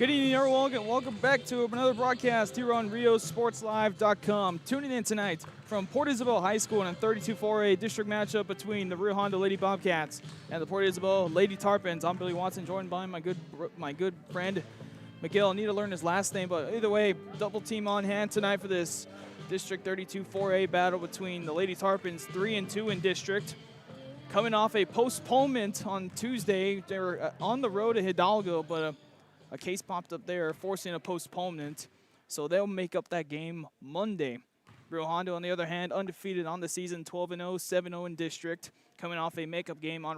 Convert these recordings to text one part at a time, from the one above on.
Good evening, everyone, and welcome back to another broadcast here on RioSportsLive.com. Tuning in tonight from Port Isabel High School in a 32-4A district matchup between the Rio Hondo Lady Bobcats and the Port Isabel Lady Tarpons. I'm Billy Watson, joined by my good friend Miguel. I need to learn his last name, but either way, double team on hand tonight for this District 32-4A battle between the Lady Tarpons, 3-2 in district. Coming off a postponement on Tuesday, they were on the road to Hidalgo, but a case popped up there, forcing a postponement. So they'll make up that game Monday. Rio Hondo, on the other hand, undefeated on the season, 12-0, 7-0 in district, coming off a makeup game on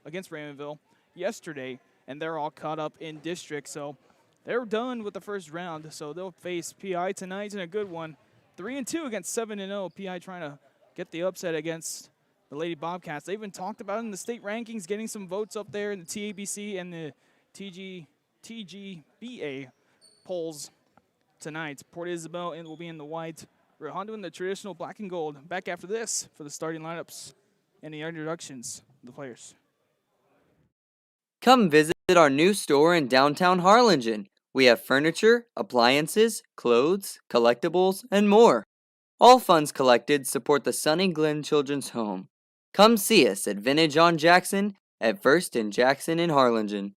against Raymondville yesterday, and they're all caught up in district. So they're done with the first round. So they'll face PI tonight in a good one. 3-2 against 7-0. PI trying to get the upset against the Lady Bobcats. They even talked about it in the state rankings, getting some votes up there in the TABC and the TGBA polls tonight. Port Isabel will be in the white, Rio Hondo in the traditional black and gold. Back after this for the starting lineups and the introductions of the players. Come visit our new store in downtown Harlingen. We have furniture, appliances, clothes, collectibles, and more. All funds collected support the Sunny Glen Children's Home. Come see us at Vintage on Jackson at First and Jackson in Harlingen.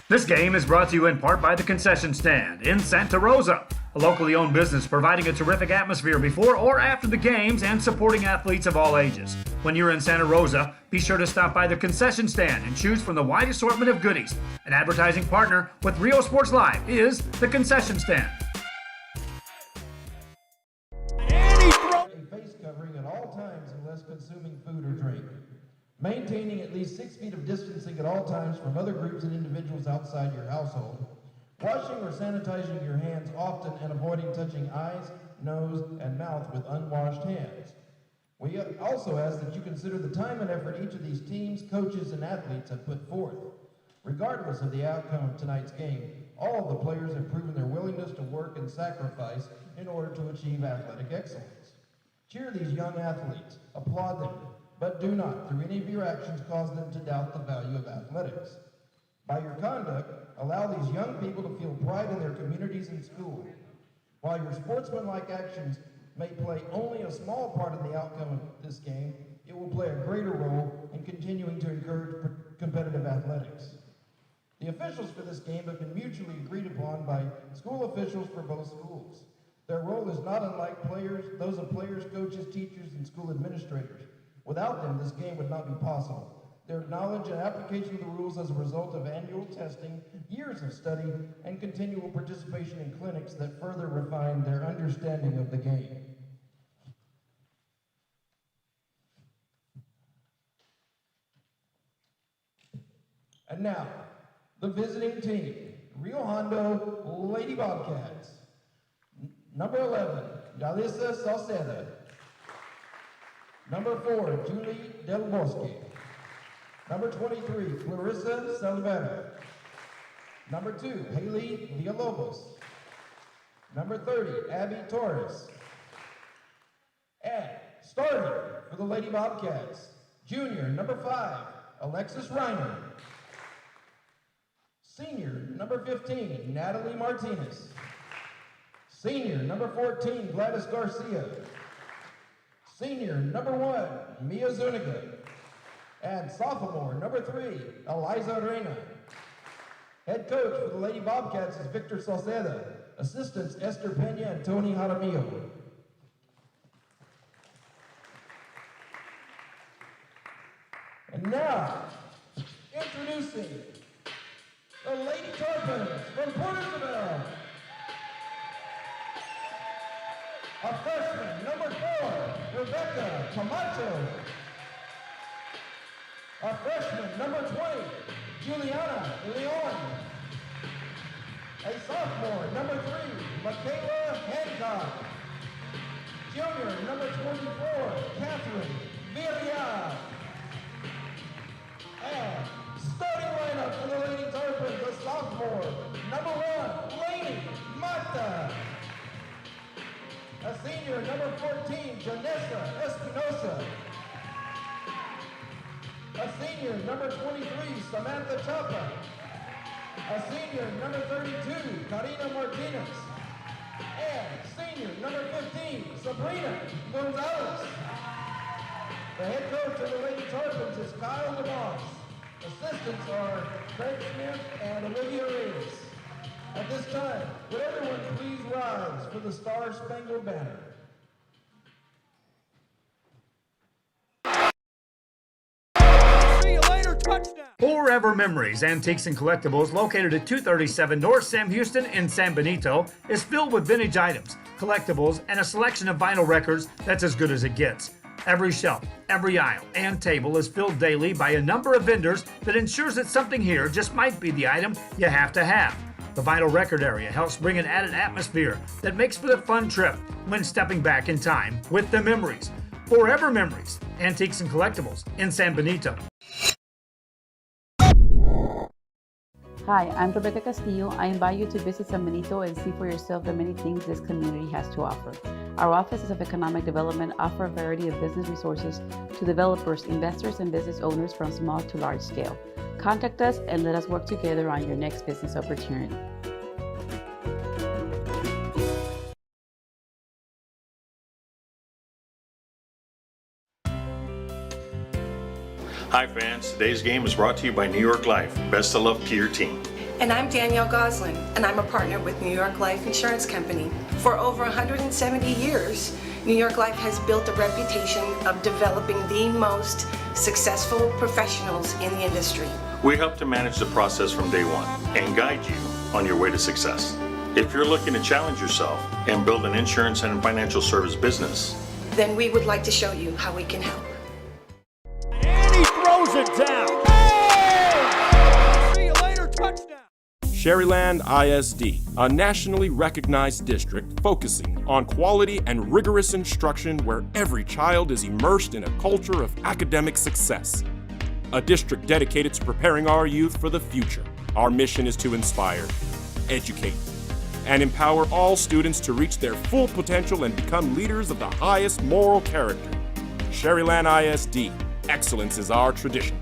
This game is brought to you in part by the Concession Stand in Santa Rosa, a locally owned business providing a terrific atmosphere before or after the games and supporting athletes of all ages. When you're in Santa Rosa, be sure to stop by the Concession Stand and choose from the wide assortment of goodies. An advertising partner with Rio Sports Live is the Concession Stand. Face covering at all times unless consuming food or drink. Maintaining at least 6 feet of distancing at all times from other groups and individuals outside your household. Washing or sanitizing your hands often and avoiding touching eyes, nose, and mouth with unwashed hands. We also ask that you consider the time and effort each of these teams, coaches, and athletes have put forth. Regardless of the outcome of tonight's game, all of the players have proven their willingness to work and sacrifice in order to achieve athletic excellence. Cheer these young athletes, applaud them, but do not, through any of your actions, cause them to doubt the value of athletics. By your conduct, allow these young people to feel pride in their communities and school. While your sportsmanlike actions may play only a small part in the outcome of this game, it will play a greater role in continuing to encourage competitive athletics. The officials for this game have been mutually agreed upon by school officials for both schools. Their role is not unlike those of players, coaches, teachers, and school administrators. Without them, this game would not be possible. Their knowledge and application of the rules as a result of annual testing, years of study, and continual participation in clinics that further refine their understanding of the game. And now, the visiting team, Rio Hondo Lady Bobcats. Number 11, Eliza Rodriguez. Number 4, Julie Del Bosque. Number 23, Clarissa Salvera. Number 2, Haley Villalobos. Number 30, Abby Torres. And starting for the Lady Bobcats, junior, number 5, Alexis Reiner. Senior, number 15, Natalie Martinez. Senior, number 14, Gladys Garcia. Senior, number 1, Mia Zuniga. And sophomore, number 3, Eliza Rodriguez. Head coach for the Lady Bobcats is Victor Salceda. Assistants, Esther Pena and Tony Jaramillo. And now, introducing the Lady Tarpons from Port Isabel. A freshman, number 4, Rebecca Camacho. A freshman, number 20, Juliana Leon. A sophomore, number 3, Michaela Hancock. Junior, number 24, Catherine Villarreal. And starting lineup for the Lady Tarpons, a sophomore, number 1, Lainey Mata. A senior, number 14, Janessa Espinosa. A senior, number 23, Samantha Chapa. A senior, number 32, Karina Martinez. And senior, number 15, Sabrina Gonzalez. The head coach of the Lady Tarpons is Kyle DeMoss. Assistants are Craig Smith and Olivia Reyes. At this time, would everyone please rise for the Star Spangled Banner? See you later, touchdown! Forever Memories Antiques and Collectibles, located at 237 North Sam Houston in San Benito, is filled with vintage items, collectibles, and a selection of vinyl records that's as good as it gets. Every shelf, every aisle, and table is filled daily by a number of vendors that ensures that something here just might be the item you have to have. The vinyl record area helps bring an added atmosphere that makes for a fun trip when stepping back in time with the memories. Forever Memories, Antiques and Collectibles in San Benito. Hi, I'm Rebecca Castillo. I invite you to visit San Benito and see for yourself the many things this community has to offer. Our offices of economic development offer a variety of business resources to developers, investors, and business owners from small to large scale. Contact us and let us work together on your next business opportunity. Hi fans, today's game is brought to you by New York Life. Best of luck to your team. And I'm Danielle Goslin, and I'm a partner with New York Life Insurance Company. For over 170 years, New York Life has built a reputation of developing the most successful professionals in the industry. We help to manage the process from day one and guide you on your way to success. If you're looking to challenge yourself and build an insurance and financial service business, then we would like to show you how we can help. And he throws it down. Hey! See you later, touchdown! Sherryland ISD, a nationally recognized district focusing on quality and rigorous instruction where every child is immersed in a culture of academic success. A district dedicated to preparing our youth for the future. Our mission is to inspire, educate, and empower all students to reach their full potential and become leaders of the highest moral character. Sherryland ISD, excellence is our tradition.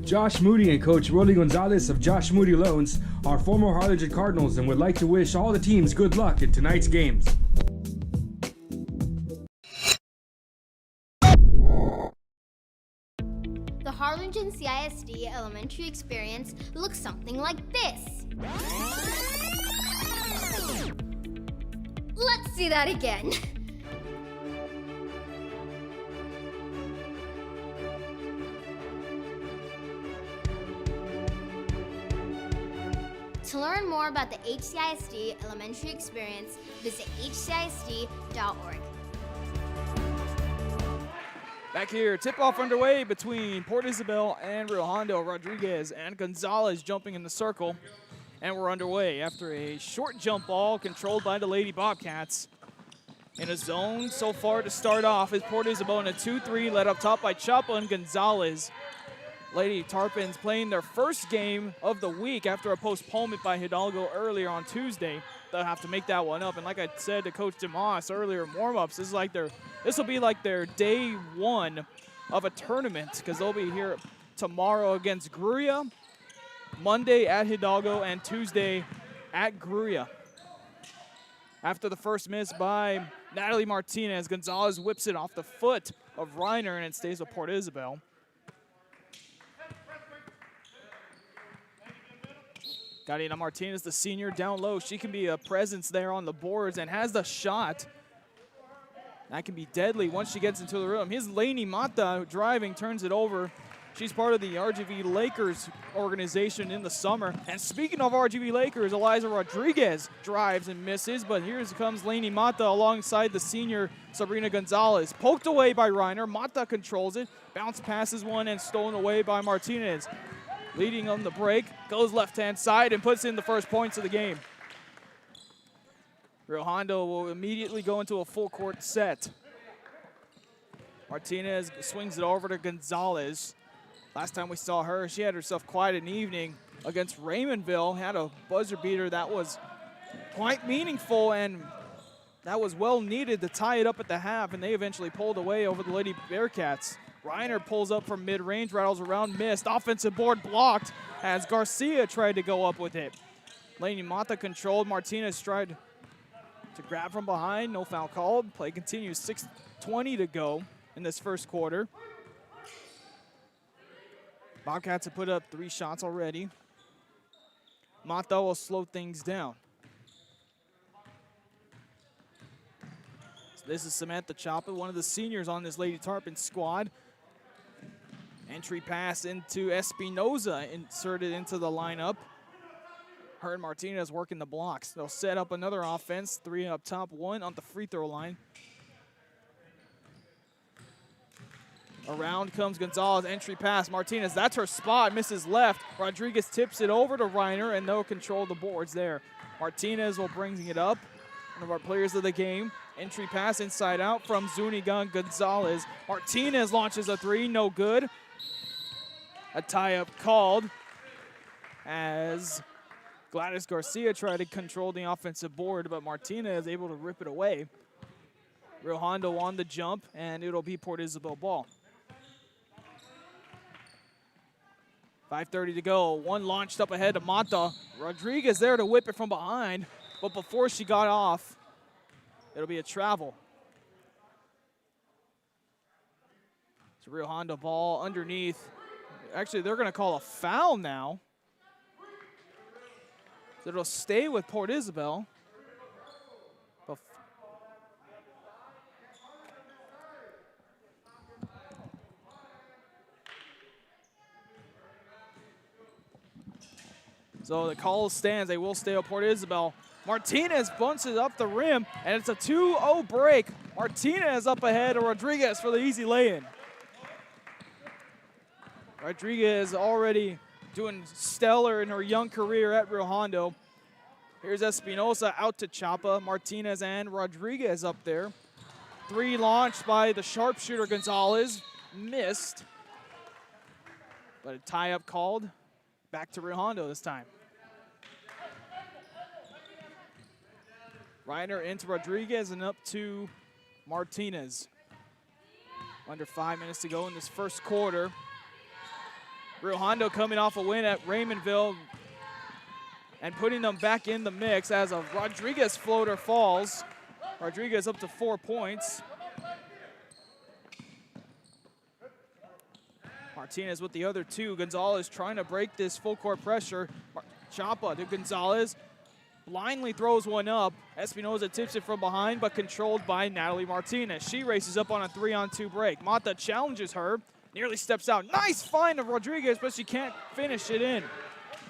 Josh Moody and Coach Rolly Gonzalez of Josh Moody Loans are former Harlingen Cardinals and would like to wish all the teams good luck in tonight's games. The Harlingen CISD elementary experience looks something like this. Let's see that again. To learn more about the HCISD elementary experience, visit hcisd.org. Back here, tip-off underway between Port Isabel and Rio Hondo. Rodriguez and Gonzalez jumping in the circle. And we're underway after a short jump ball controlled by the Lady Bobcats. In a zone so far to start off is Port Isabel in a 2-3, led up top by Chapa and Gonzalez. Lady Tarpons playing their first game of the week after a postponement by Hidalgo earlier on Tuesday. They'll have to make that one up. And like I said to Coach DeMoss earlier in warm-ups, this will be like their day one of a tournament because they'll be here tomorrow against Gruya, Monday at Hidalgo, and Tuesday at Gruya. After the first miss by Natalie Martinez, Gonzalez whips it off the foot of Reiner, and it stays with Port Isabel. Karina Martinez, the senior, down low. She can be a presence there on the boards and has the shot. That can be deadly once she gets into the room. Here's Lainey Mata driving, turns it over. She's part of the RGV Lakers organization in the summer. And speaking of RGV Lakers, Eliza Rodriguez drives and misses, but here comes Lainey Mata alongside the senior Sabrina Gonzalez. Poked away by Reiner, Mata controls it, bounce passes one and stolen away by Martinez. Leading on the break, goes left-hand side and puts in the first points of the game. Rio Hondo will immediately go into a full-court set. Martinez swings it over to Gonzalez. Last time we saw her, she had herself quite an evening against Raymondville. Had a buzzer beater that was quite meaningful, and that was well needed to tie it up at the half, and they eventually pulled away over the Lady Bearcats. Reiner pulls up from mid-range, rattles around, missed. Offensive board blocked as Garcia tried to go up with it. Lady Mata controlled. Martinez tried to grab from behind. No foul called. Play continues. 6:20 to go in this first quarter. Bobcats have put up 3 shots already. Mata will slow things down. So this is Samantha Chapa, one of the seniors on this Lady Tarpon squad. Entry pass into Espinoza, inserted into the lineup. Her and Martinez working the blocks. They'll set up another offense, 3 up top, 1 on the free throw line. Around comes Gonzalez, entry pass, Martinez, that's her spot, misses left. Rodriguez tips it over to Reiner, and they'll control the boards there. Martinez will bring it up, one of our players of the game. Entry pass inside out from Zuniga Gonzalez. Martinez launches a 3, no good. A tie-up called as Gladys Garcia tried to control the offensive board, but Martinez able to rip it away. Rio Hondo on the jump, and it'll be Port Isabel ball. 5:30 to go. One launched up ahead to Mata. Rodriguez there to whip it from behind, but before she got off, it'll be a travel. It's a Rio Hondo ball underneath. Actually, they're going to call a foul now. So it'll stay with Port Isabel. So the call stands. They will stay with Port Isabel. Martinez bunches up the rim, and it's a 2-0 break. Martinez up ahead of Rodriguez for the easy lay-in. Rodriguez already doing stellar in her young career at Rio Hondo. Here's Espinosa out to Chapa. Martinez and Rodriguez up there. 3 launched by the sharpshooter Gonzalez. Missed. But a tie-up called. Back to Rio Hondo this time. Reiner into Rodriguez and up to Martinez. Under 5 minutes to go in this first quarter. Rio Hondo coming off a win at Raymondville and putting them back in the mix as a Rodriguez floater falls. Rodriguez up to 4 points. Martinez with the other 2. Gonzalez trying to break this full court pressure. Chapa to Gonzalez. Blindly throws one up. Espinoza tips it from behind, but controlled by Natalie Martinez. She races up on a 3-on-2 break. Mata challenges her. Nearly steps out. Nice find of Rodriguez, but she can't finish it in.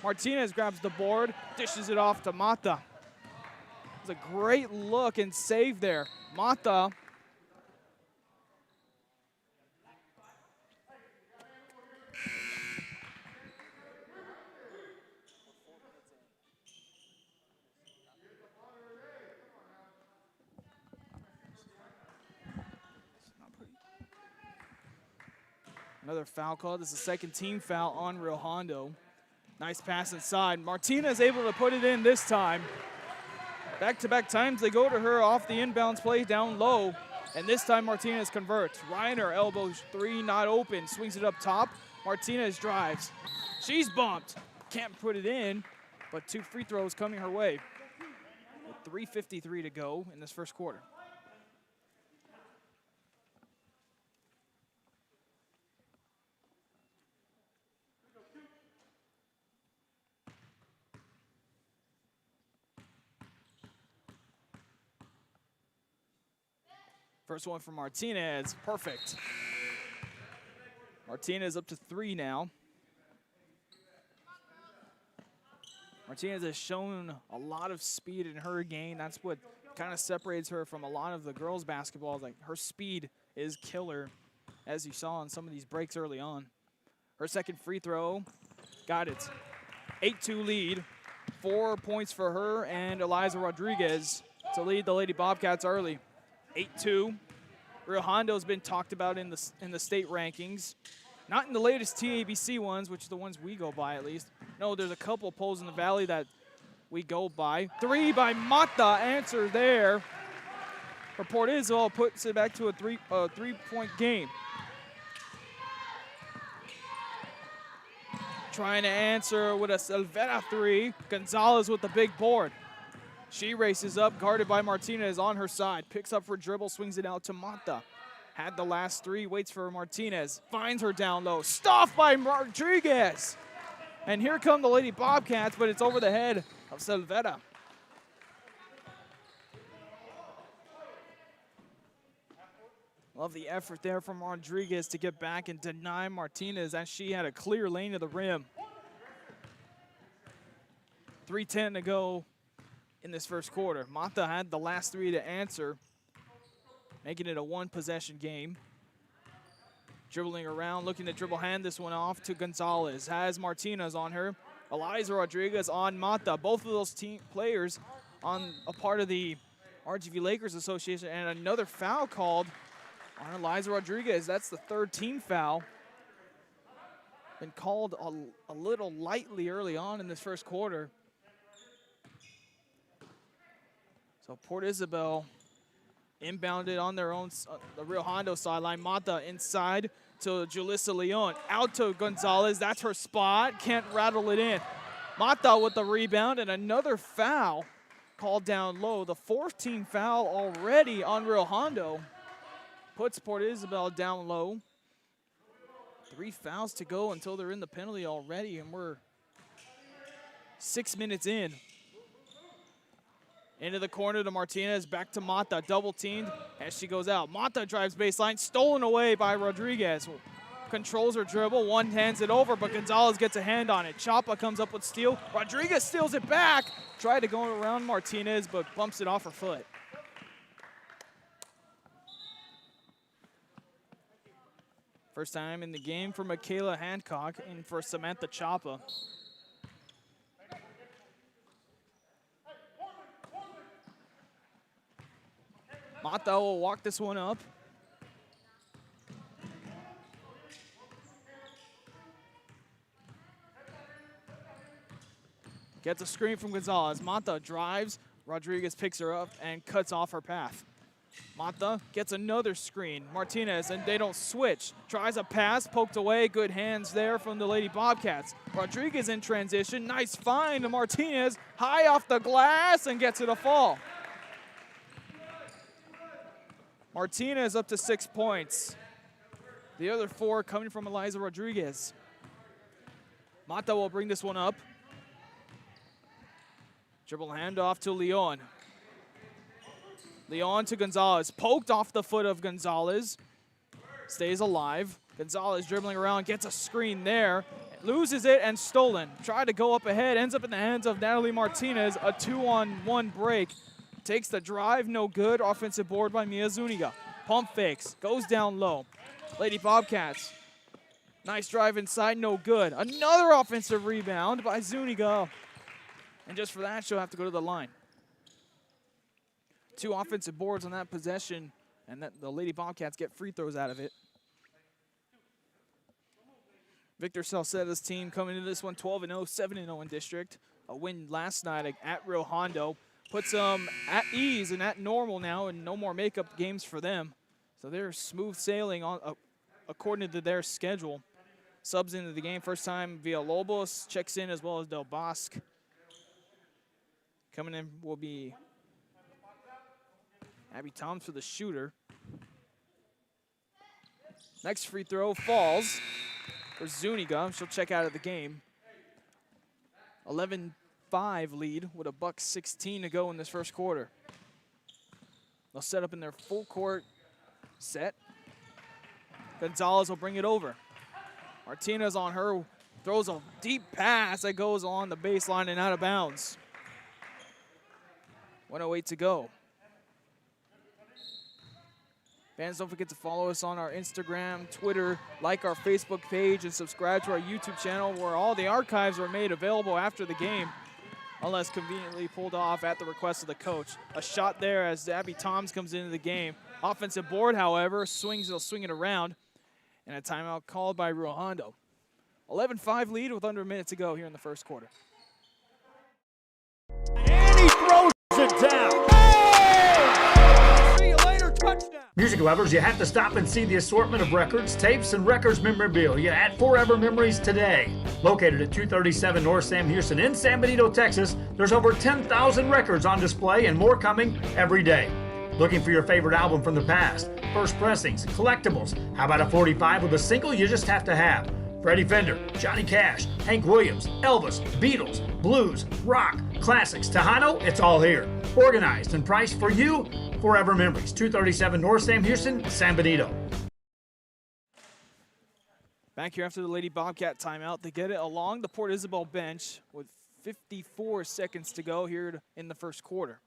Martinez grabs the board, dishes it off to Mata. It's a great look and save there. Mata. Another foul call. This is the second team foul on Rio Hondo. Nice pass inside. Martinez able to put it in this time. Back-to-back times they go to her off the inbounds play down low. And this time Martinez converts. Reiner elbows 3, not open. Swings it up top. Martinez drives. She's bumped. Can't put it in, but 2 free throws coming her way. With 3:53 to go in this first quarter. First one from Martinez, perfect. Martinez up to 3 now. Martinez has shown a lot of speed in her game. That's what kind of separates her from a lot of the girls' basketball. Like, her speed is killer, as you saw in some of these breaks early on. Her second free throw, got it. 8-2 lead, 4 points for her and Eliza Rodriguez to lead the Lady Bobcats early. 8-2. Rio Hondo's been talked about in the state rankings. Not in the latest TABC ones, which are the ones we go by at least. No, there's a couple polls in the Valley that we go by. 3 by Mata, answer there. for Port Isabel, puts it back to a three-point game. Trying to answer with a Silvera three. Gonzalez with the big board. She races up, guarded by Martinez on her side. Picks up her dribble, swings it out to Mata. Had the last three, waits for Martinez. Finds her down low. Stopped by Rodriguez. And here come the Lady Bobcats, but it's over the head of Silvera. Love the effort there from Rodriguez to get back and deny Martinez as she had a clear lane to the rim. 3:10 to go in this first quarter. Mata had the last three to answer, making it a one-possession game. Dribbling around, looking to dribble hand this one off to Gonzalez. Has Martinez on her. Eliza Rodriguez on Mata. Both of those team players on a part of the RGV Lakers Association, and another foul called on Eliza Rodriguez. That's the third team foul. Been called a little lightly early on in this first quarter. So Port Isabel inbounded on their own, the Rio Hondo sideline. Mata inside to Julissa Leon. Out to Gonzalez. That's her spot. Can't rattle it in. Mata with the rebound and another foul called down low. The fourth team foul already on Rio Hondo. Puts Port Isabel down low. 3 fouls to go until they're in the penalty already, and we're 6 minutes in. Into the corner to Martinez, back to Mata, double teamed as she goes out. Mata drives baseline, stolen away by Rodriguez. Controls her dribble, one hands it over, but Gonzalez gets a hand on it. Chapa comes up with steal. Rodriguez steals it back. Tried to go around Martinez, but bumps it off her foot. First time in the game for Michaela Hancock and for Samantha Chapa. Mata will walk this one up. Gets a screen from Gonzalez. Mata drives. Rodriguez picks her up and cuts off her path. Mata gets another screen. Martinez, and they don't switch. Tries a pass, poked away. Good hands there from the Lady Bobcats. Rodriguez in transition. Nice find to Martinez. High off the glass and gets it a fall. Martinez up to 6 points. The other 4 coming from Eliza Rodriguez. Mata will bring this one up. Dribble handoff to Leon. Leon to Gonzalez. Poked off the foot of Gonzalez. Stays alive. Gonzalez dribbling around, gets a screen there. Loses it and stolen. Tried to go up ahead, ends up in the hands of Natalie Martinez. A 2-on-1 break. Takes the drive, no good. Offensive board by Mia Zuniga. Pump fakes, goes down low. Lady Bobcats. Nice drive inside, no good. Another offensive rebound by Zuniga. And just for that, she'll have to go to the line. 2 offensive boards on that possession, and the Lady Bobcats get free throws out of it. Victor Salceda's team coming into this one 12-0, 7-0 in district. A win last night at Rio Hondo. Puts them at ease and at normal now, and no more makeup games for them. So they're smooth sailing on according to their schedule. Subs into the game first time via Lobos, checks in as well as Del Bosque. Coming in will be Abby Toms for the shooter. Next free throw falls for Zuniga. She'll check out of the game. 11-5 lead with a $1:16 to go in this first quarter. They'll set up in their full court set. Gonzalez will bring it over. Martinez on her, throws a deep pass that goes along the baseline and out of bounds. 1:08 to go. Fans, don't forget to follow us on our Instagram, Twitter, like our Facebook page, and subscribe to our YouTube channel where all the archives are made available after the game, unless conveniently pulled off at the request of the coach. A shot there as Abby Toms comes into the game. Offensive board, however, they'll swing it around, and a timeout called by Rio Hondo. 11-5 lead with under a minute to go here in the first quarter. And he throws it down. Hey! Music lovers, you have to stop and see the assortment of records, tapes, and records memorabilia at Forever Memories today. Located at 237 North Sam Houston in San Benito, Texas, there's over 10,000 records on display and more coming every day. Looking for your favorite album from the past, first pressings, collectibles? How about a 45 with a single you just have to have? Freddie Fender, Johnny Cash, Hank Williams, Elvis, Beatles, blues, rock, classics, Tejano, it's all here. Organized and priced for you. Forever Memories, 237 North Sam Houston, San Benito. Back here after the Lady Bobcat timeout, they get it along the Port Isabel bench with 54 seconds to go here in the first quarter.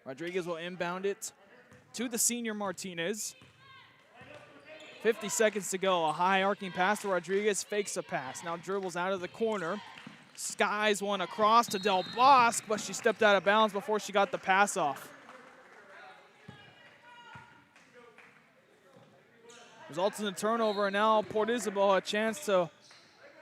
Rodriguez will inbound it to the senior Martinez. 50 seconds to go. A high arcing pass to Rodriguez, fakes a pass. Now dribbles out of the corner. Skies one across to Del Bosque, but she stepped out of bounds before she got the pass off. Results in a turnover, and now Port Isabel a chance to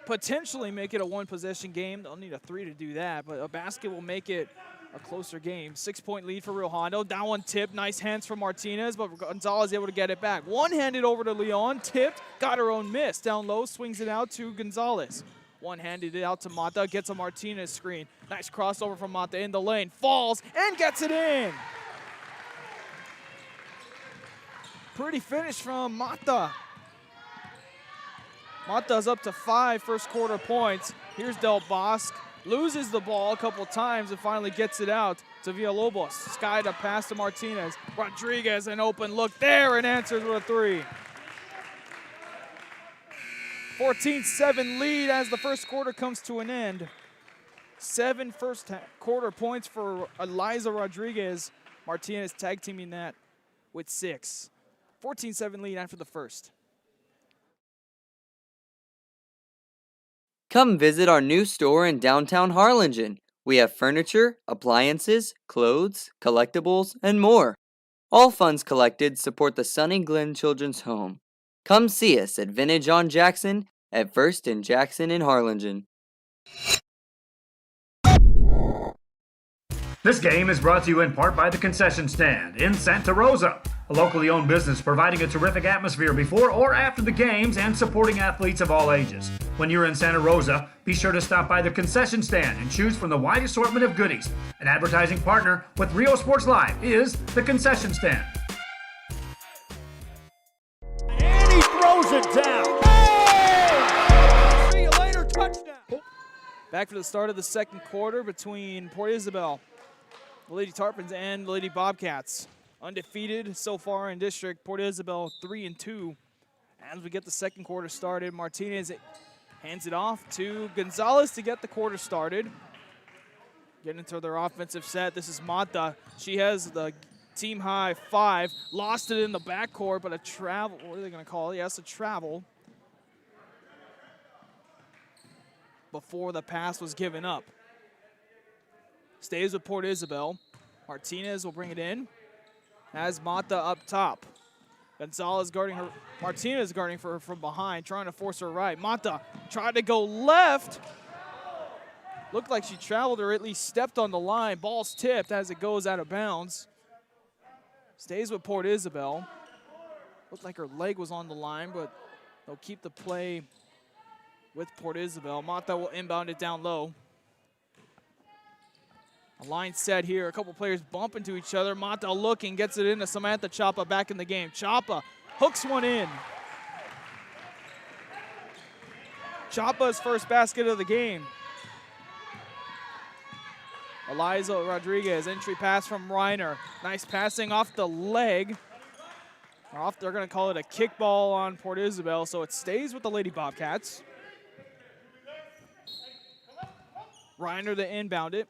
potentially make it a one-possession game. They'll need a 3 to do that, but a basket will make it a closer game. 6-point lead for Rio Hondo. Down one tip, nice hands from Martinez, but Gonzalez able to get it back. One-handed over to Leon, tipped, got her own miss. Down low, swings it out to Gonzalez. One-handed it out to Mata, gets a Martinez screen. Nice crossover from Mata in the lane, falls, and gets it in. Pretty finish from Mata. Mata's up to 5 first quarter points. Here's Del Bosque. Loses the ball a couple times and finally gets it out to Villalobos. Sky to pass to Martinez. Rodriguez, an open look there and answers with a 3. 14-7 lead as the first quarter comes to an end. 7 first quarter points for Eliza Rodriguez. Martinez tag teaming that with 6. 14-7 lead after the first. Come visit our new store in downtown Harlingen. We have furniture, appliances, clothes, collectibles, and more. All funds collected support the Sunny Glen Children's Home. Come see us at Vintage on Jackson at First and Jackson in Harlingen. This game is brought to you in part by the Concession Stand in Santa Rosa, a locally owned business providing a terrific atmosphere before or after the games and supporting athletes of all ages. When you're in Santa Rosa, be sure to stop by the Concession Stand and choose from the wide assortment of goodies. An advertising partner with Rio Sports Live is the Concession Stand. And he throws it down. Hey! See you later, touchdown. Back for the start of the second quarter between Port Isabel, the Lady Tarpons, and the Lady Bobcats. Undefeated so far in district. Port Isabel 3-2. As we get the second quarter started, Martinez hands it off to Gonzalez to get the quarter started. Getting into their offensive set. This is Mata. She has the team high 5. Lost it in the backcourt, but a travel. What are they going to call it? Yes, a travel. Before the pass was given up. Stays with Port Isabel. Martinez will bring it in. Has Mata up top. Gonzalez guarding her. Martinez guarding for her from behind, trying to force her right. Mata tried to go left. Looked like she traveled or at least stepped on the line. Ball's tipped as it goes out of bounds. Stays with Port Isabel. Looked like her leg was on the line, but they'll keep the play with Port Isabel. Mata will inbound it down low. A line set here. A couple players bump into each other. Mata looking, gets it into Samantha Chapa back in the game. Chapa hooks one in. Chapa's first basket of the game. Eliza Rodriguez, entry pass from Reiner. Nice passing off the leg. They're going to call it a kickball on Port Isabel, so it stays with the Lady Bobcats. Reiner to inbound it.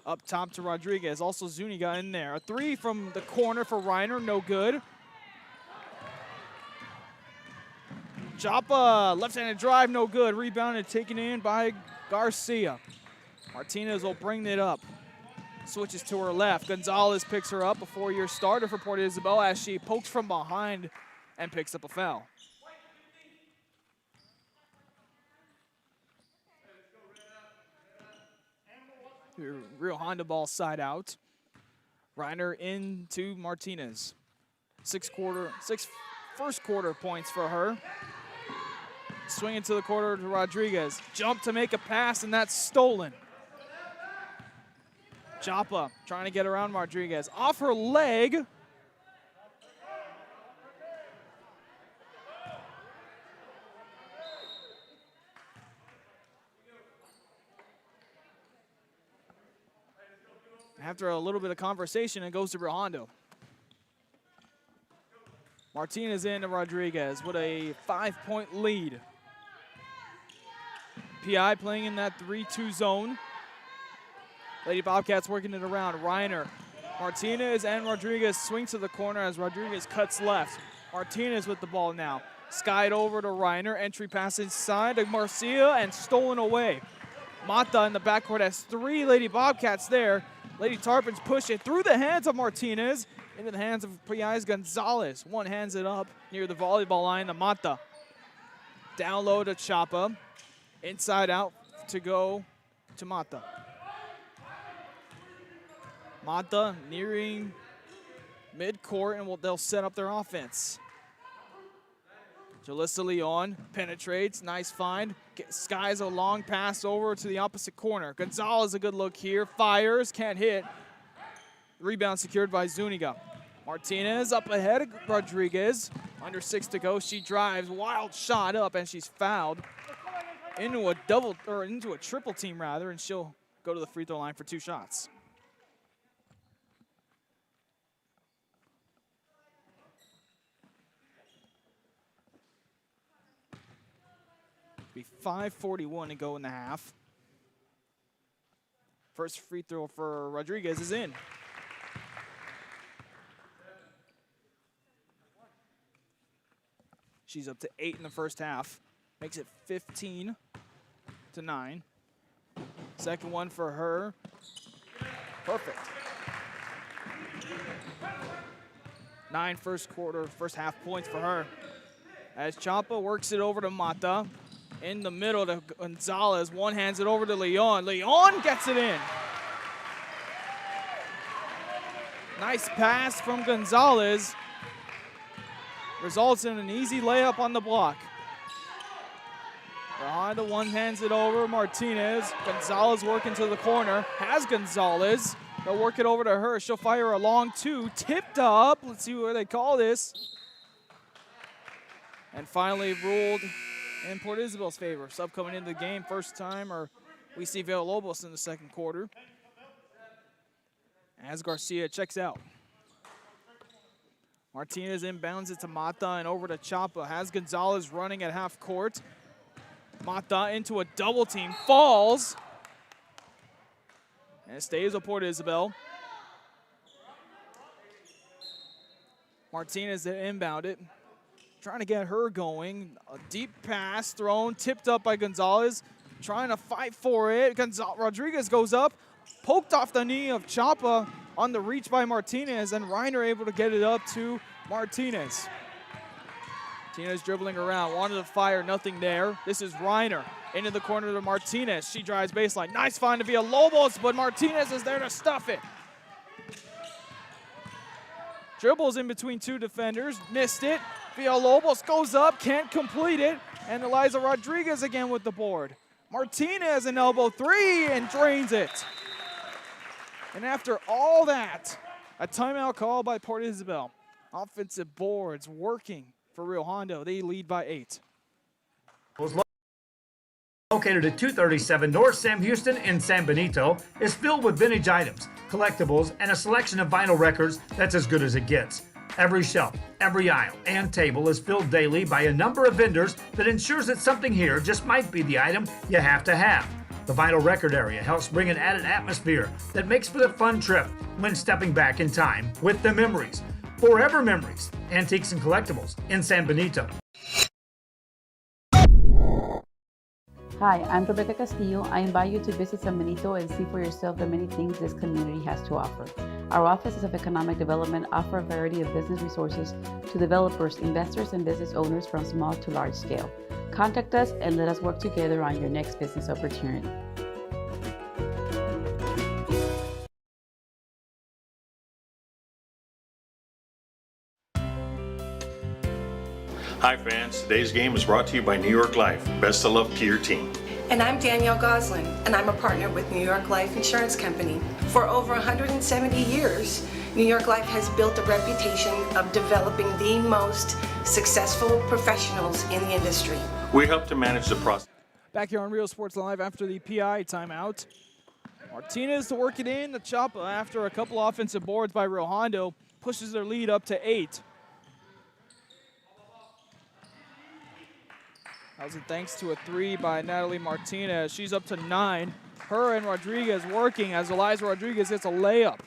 Up top to Rodriguez. Also Zuniga in there. A 3 from the corner for Reiner. No good. Chapa, left-handed drive, no good. Rebounded, taken in by Garcia. Martinez will bring it up. Switches to her left. Gonzalez picks her up, a 4-year starter for Port Isabel as she pokes from behind and picks up a foul. Rio Hondo ball side out. Reiner into Martinez. First quarter points for her. Swing into the corner to Rodriguez. Jump to make a pass, and that's stolen. Chapa trying to get around Rodriguez. Off her leg. After a little bit of conversation, it goes to Rio Hondo. Martinez into Rodriguez with a 5-point lead. PI playing in that 3-2 zone. Lady Bobcats working it around. Reiner, Martinez, and Rodriguez swing to the corner as Rodriguez cuts left. Martinez with the ball now. Skied over to Reiner. Entry pass inside to Marcia and stolen away. Mata in the backcourt has 3 Lady Bobcats there. Lady Tarpons push it through the hands of Martinez into the hands of PI's Gonzalez. One hands it up near the volleyball line to Mata. Down low to Chapa. Inside out to go to Mata. Mata nearing midcourt, and they'll set up their offense. Jalissa Leon penetrates, nice find. Skies a long pass over to the opposite corner. Gonzalez a good look here, fires, can't hit. Rebound secured by Zuniga. Martinez up ahead of Rodriguez. Under 6 to go, she drives, wild shot up, and she's fouled into a triple team rather, and she'll go to the free throw line for 2 shots. Be 5:41 to go in the half. First free throw for Rodriguez is in. She's up to 8 in the first half. Makes it 15-9. Second one for her. Perfect. 9 first half points for her. As Champa works it over to Mata. In the middle to Gonzalez. One hands it over to Leon. Leon gets it in. Nice pass from Gonzalez. Results in an easy layup on the block. Behind the one hands it over. Martinez. Gonzalez working to the corner. Has Gonzalez. They'll work it over to her. She'll fire a long 2. Tipped up. Let's see what they call this. And finally ruled in Port Isabel's favor. Sub coming into the game first time, or we see Villalobos in the second quarter. As Garcia checks out. Martinez inbounds it to Mata and over to Chapa. Has Gonzalez running at half court. Mata into a double team. Falls. And stays with Port Isabel. Martinez to inbound it. Trying to get her going. A deep pass thrown, tipped up by Gonzalez. Trying to fight for it. Rodriguez goes up, poked off the knee of Chapa on the reach by Martinez, and Reiner able to get it up to Martinez. Martinez dribbling around, wanted to fire, nothing there. This is Reiner into the corner to Martinez. She drives baseline. Nice find to Villalobos, but Martinez is there to stuff it. Dribbles in between 2 defenders, missed it. Villalobos goes up, can't complete it, and Eliza Rodriguez again with the board. Martinez an elbow 3 and drains it. And after all that, a timeout call by Port Isabel. Offensive boards working for Rio Hondo. They lead by 8. Located at 237 North Sam Houston in San Benito, is filled with vintage items, collectibles, and a selection of vinyl records that's as good as it gets. Every shelf, every aisle, and table is filled daily by a number of vendors that ensures that something here just might be the item you have to have. The vinyl record area helps bring an added atmosphere that makes for the fun trip when stepping back in time with the memories. Forever Memories, Antiques and Collectibles in San Benito. Hi, I'm Rebecca Castillo. I invite you to visit San Benito and see for yourself the many things this community has to offer. Our offices of economic development offer a variety of business resources to developers, investors, and business owners from small to large scale. Contact us and let us work together on your next business opportunity. Hi fans, today's game is brought to you by New York Life. Best of luck to your team. And I'm Danielle Goslin, and I'm a partner with New York Life Insurance Company. For over 170 years, New York Life has built a reputation of developing the most successful professionals in the industry. We help to manage the process. Back here on Rio Sports Live after the PI timeout. Martinez to work it in. The chop after a couple offensive boards by Rio Hondo pushes their lead up to 8. That was thanks to a 3 by Natalie Martinez. She's up to 9. Her and Rodriguez working as Eliza Rodriguez hits a layup.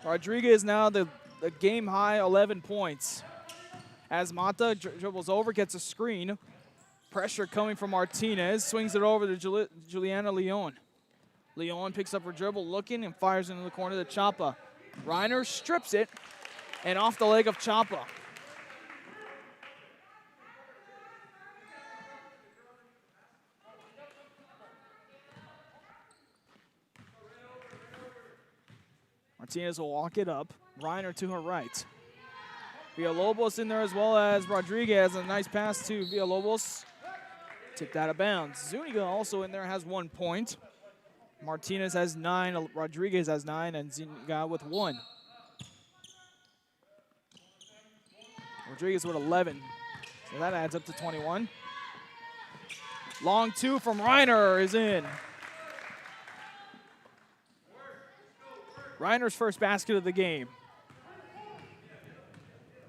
Rodriguez now the game high 11 points. As Mata dribbles over, gets a screen. Pressure coming from Martinez, swings it over to Juliana Leon. Leon picks up her dribble, looking, and fires into the corner to Chapa. Reiner strips it, and off the leg of Chapa. Martinez will walk it up. Reiner to her right. Villalobos in there as well as Rodriguez. A nice pass to Villalobos. Tipped out of bounds. Zuniga also in there has 1 point. Martinez has 9. Rodriguez has 9. And Zuniga with 1. Rodriguez with 11. So that adds up to 21. Long 2 from Reiner is in. Reiner's first basket of the game.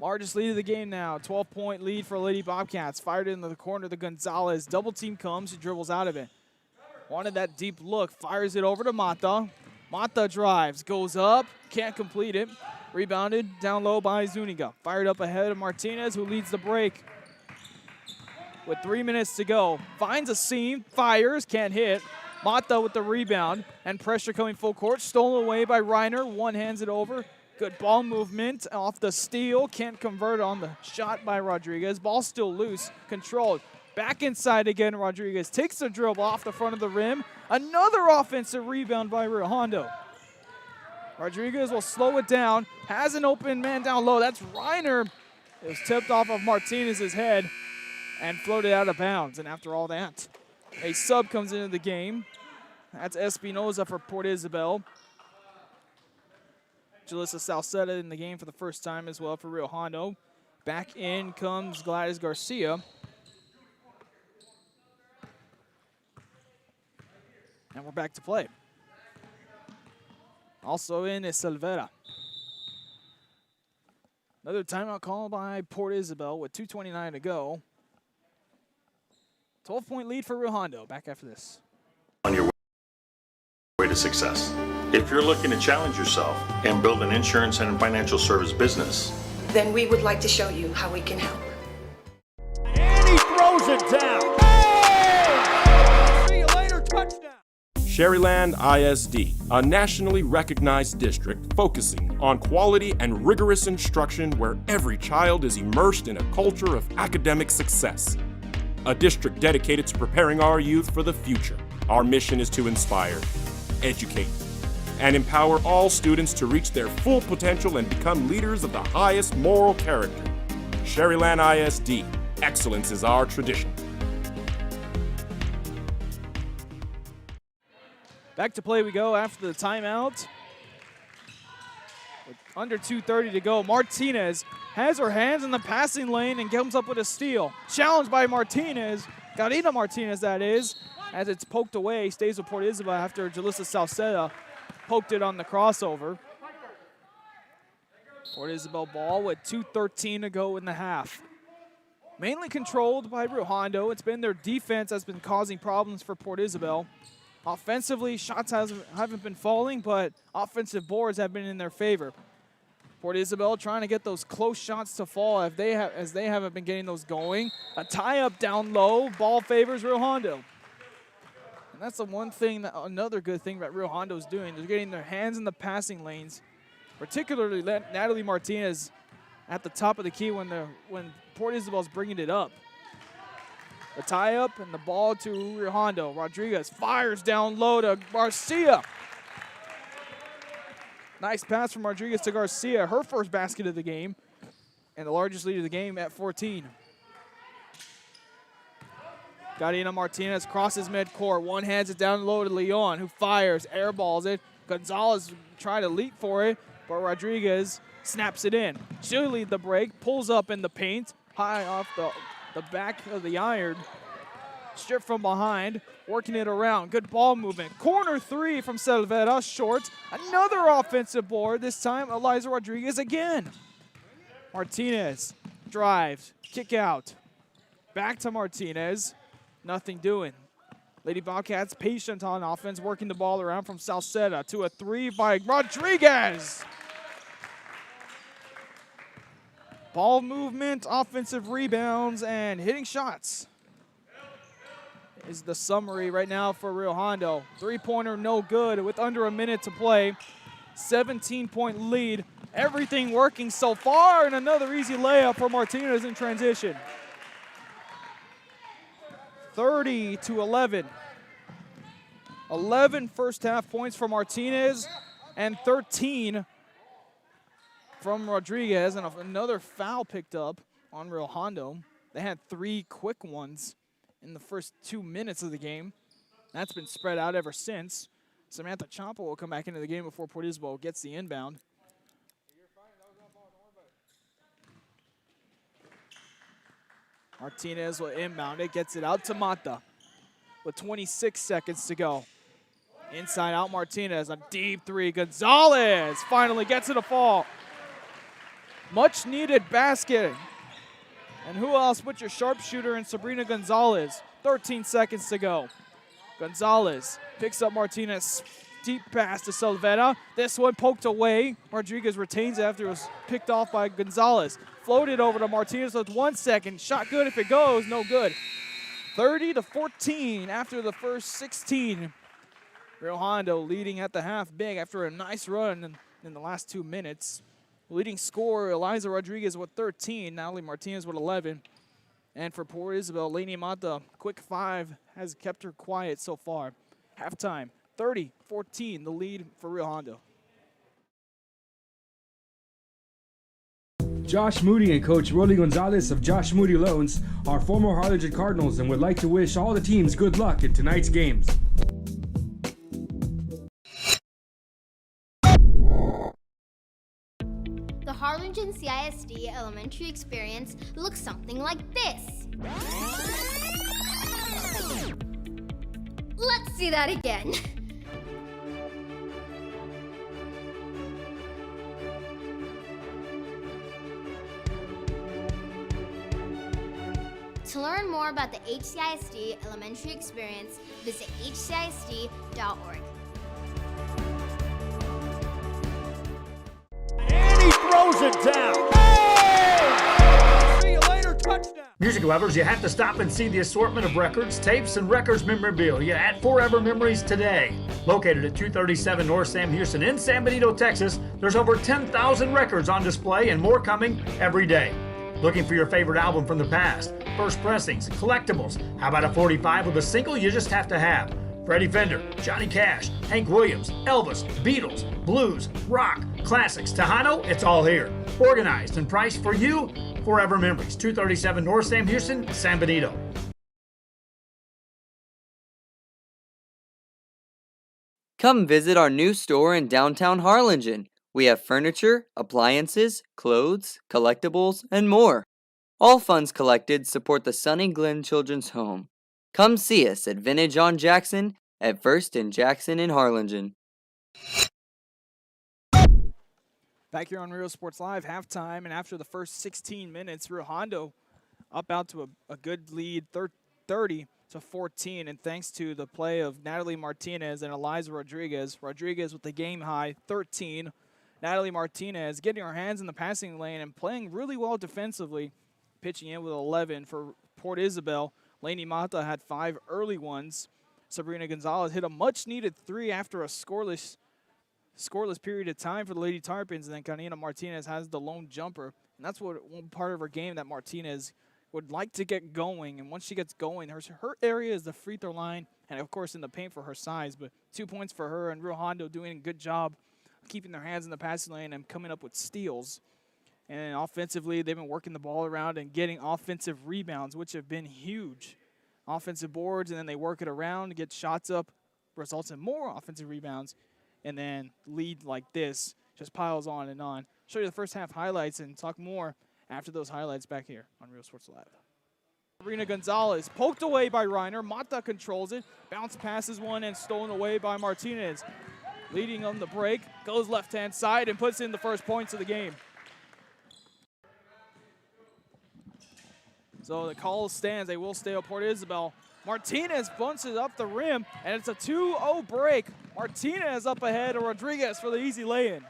Largest lead of the game now. 12-point lead for Lady Bobcats. Fired into the corner to Gonzalez. Double team comes. He dribbles out of it. Wanted that deep look. Fires it over to Mata. Mata drives. Goes up. Can't complete it. Rebounded down low by Zuniga. Fired up ahead of Martinez, who leads the break. With 3 minutes to go. Finds a seam. Fires. Can't hit. Mata with the rebound. And pressure coming full court. Stolen away by Reiner. One hands it over. Good ball movement off the steal. Can't convert on the shot by Rodriguez. Ball still loose. Controlled. Back inside again. Rodriguez takes the dribble off the front of the rim. Another offensive rebound by Rio Hondo. Rodriguez will slow it down. Has an open man down low. That's Reiner. It was tipped off of Martinez's head and floated out of bounds. And after all that, a sub comes into the game. That's Espinoza for Port Isabel. Jalissa Salceda in the game for the first time as well for Rio Hondo. Back in comes Gladys Garcia. And we're back to play. Also in is Silvera. Another timeout call by Port Isabel with 2:29 to go. 12-point lead for Rio Hondo. Back after this. On your way to success. If you're looking to challenge yourself and build an insurance and financial service business, Then we would like to show you how we can help. And he throws it down. Hey! See you later, touchdown. Sherryland ISD, a nationally recognized district focusing on quality and rigorous instruction where every child is immersed in a culture of academic success. A district dedicated to preparing our youth for the future. Our mission is to inspire, educate, and empower all students to reach their full potential and become leaders of the highest moral character. Sherryland ISD, excellence is our tradition. Back to play we go after the timeout. With under 2:30 to go, Martinez has her hands in the passing lane and comes up with a steal. Challenged by Martinez, Karina Martinez that is, as it's poked away, stays with Port Isabel after Jalissa Salceda poked it on the crossover. Port Isabel ball with 2:13 to go in the half. Mainly controlled by Rio Hondo. It's been their defense that's been causing problems for Port Isabel. Offensively, shots haven't been falling, but offensive boards have been in their favor. Port Isabel trying to get those close shots to fall as they haven't been getting those going. A tie-up down low, ball favors Rio Hondo. And that's the one thing, another good thing that Rio Hondo is doing. They're getting their hands in the passing lanes, particularly Natalie Martinez at the top of the key when Port Isabel's bringing it up. The tie-up and the ball to Rio Hondo. Rodriguez fires down low to Garcia. Nice pass from Rodriguez to Garcia, her first basket of the game, and the largest lead of the game at 14. Karina Martinez crosses midcourt. One hands it down low to Leon, who fires, airballs it. Gonzalez trying to leap for it, but Rodriguez snaps it in. She'll lead the break, pulls up in the paint, high off the back of the iron. Strip from behind, working it around. Good ball movement. Corner three from Selvera, short. Another offensive board, this time Eliza Rodriguez again. Martinez drives, kick out. Back to Martinez. Nothing doing. Lady Bobcats patient on offense, working the ball around from Salceda to a three by Rodriguez. Ball movement, offensive rebounds, and hitting shots is the summary right now for Rio Hondo. Three-pointer no good with under a minute to play. 17-point lead. Everything working so far, and another easy layup for Martinez in transition. 30-11. 11 first half points for Martinez and 13 from Rodriguez, and another foul picked up on Rio Hondo. They had 3 quick ones in the first 2 minutes of the game. That's been spread out ever since. Samantha Champa will come back into the game before Port Isabel gets the inbound. Martinez will inbound it, gets it out to Mata with 26 seconds to go. Inside out Martinez, a deep three. Gonzalez finally gets it to fall. Much needed basket. And who else but your sharpshooter and Sabrina Gonzalez? 13 seconds to go. Gonzalez picks up Martinez. Deep pass to Selvera. This one poked away. Rodriguez retains it after it was picked off by Gonzalez. Floated over to Martinez with 1 second. Shot good if it goes, no good. 30-14 after the first 16. Rio Hondo leading at the half big after a nice run in the last 2 minutes. Leading scorer, Eliza Rodriguez with 13. Natalie Martinez with 11. And for Port Isabel, Lainey Mata, quick 5, has kept her quiet so far. Halftime, 30-14, the lead for Rio Hondo. Josh Moody and Coach Rolly Gonzalez of Josh Moody Loans are former Harlingen Cardinals and would like to wish all the teams good luck in tonight's games. The Harlingen CISD elementary experience looks something like this. Let's see that again. To learn more about the HCISD elementary experience, visit hcisd.org. And he throws it down. Hey! See you later, touchdown. Music lovers, you have to stop and see the assortment of records, tapes, and records memorabilia at Forever Memories today. Located at 237 North Sam Houston in San Benito, Texas, there's over 10,000 records on display and more coming every day. Looking for your favorite album from the past, first pressings, collectibles? How about a 45 with a single you just have to have? Freddie Fender, Johnny Cash, Hank Williams, Elvis, Beatles, blues, rock, classics, Tejano, it's all here. Organized and priced for you. Forever Memories, 237 North Sam Houston, San Benito. Come visit our new store in downtown Harlingen. We have furniture, appliances, clothes, collectibles, and more. All funds collected support the Sunny Glen Children's Home. Come see us at Vintage on Jackson at First and Jackson in Harlingen. Back here on Rio Sports Live, halftime, and after the first 16 minutes, Rio Hondo up out to a good lead, 30-14, and thanks to the play of Natalie Martinez and Eliza Rodriguez. Rodriguez with the game high, 13. Natalie Martinez getting her hands in the passing lane and playing really well defensively, pitching in with 11 for Port Isabel. Lainey Mata had 5 early ones. Sabrina Gonzalez hit a much-needed 3 after a scoreless period of time for the Lady Tarpons, and then Karina Martinez has the lone jumper. And that's one part of her game that Martinez would like to get going. And once she gets going, her area is the free throw line and, of course, in the paint for her size. But 2 points for her, and Rio Hondo doing a good job keeping their hands in the passing lane and coming up with steals. And offensively, they've been working the ball around and getting offensive rebounds, which have been huge. Offensive boards, and then they work it around, get shots up, results in more offensive rebounds, and then lead like this just piles on and on. Show you the first half highlights and talk more after those highlights back here on Real Sports Live. Sabrina Gonzalez poked away by Reiner. Mata controls it. Bounce passes one and stolen away by Martinez. Leading on the break, goes left-hand side and puts in the first points of the game. So the call stands. They will stay up Port Isabel. Martinez bunts it up the rim, and it's a 2-0 break. Martinez up ahead of Rodriguez for the easy lay-in.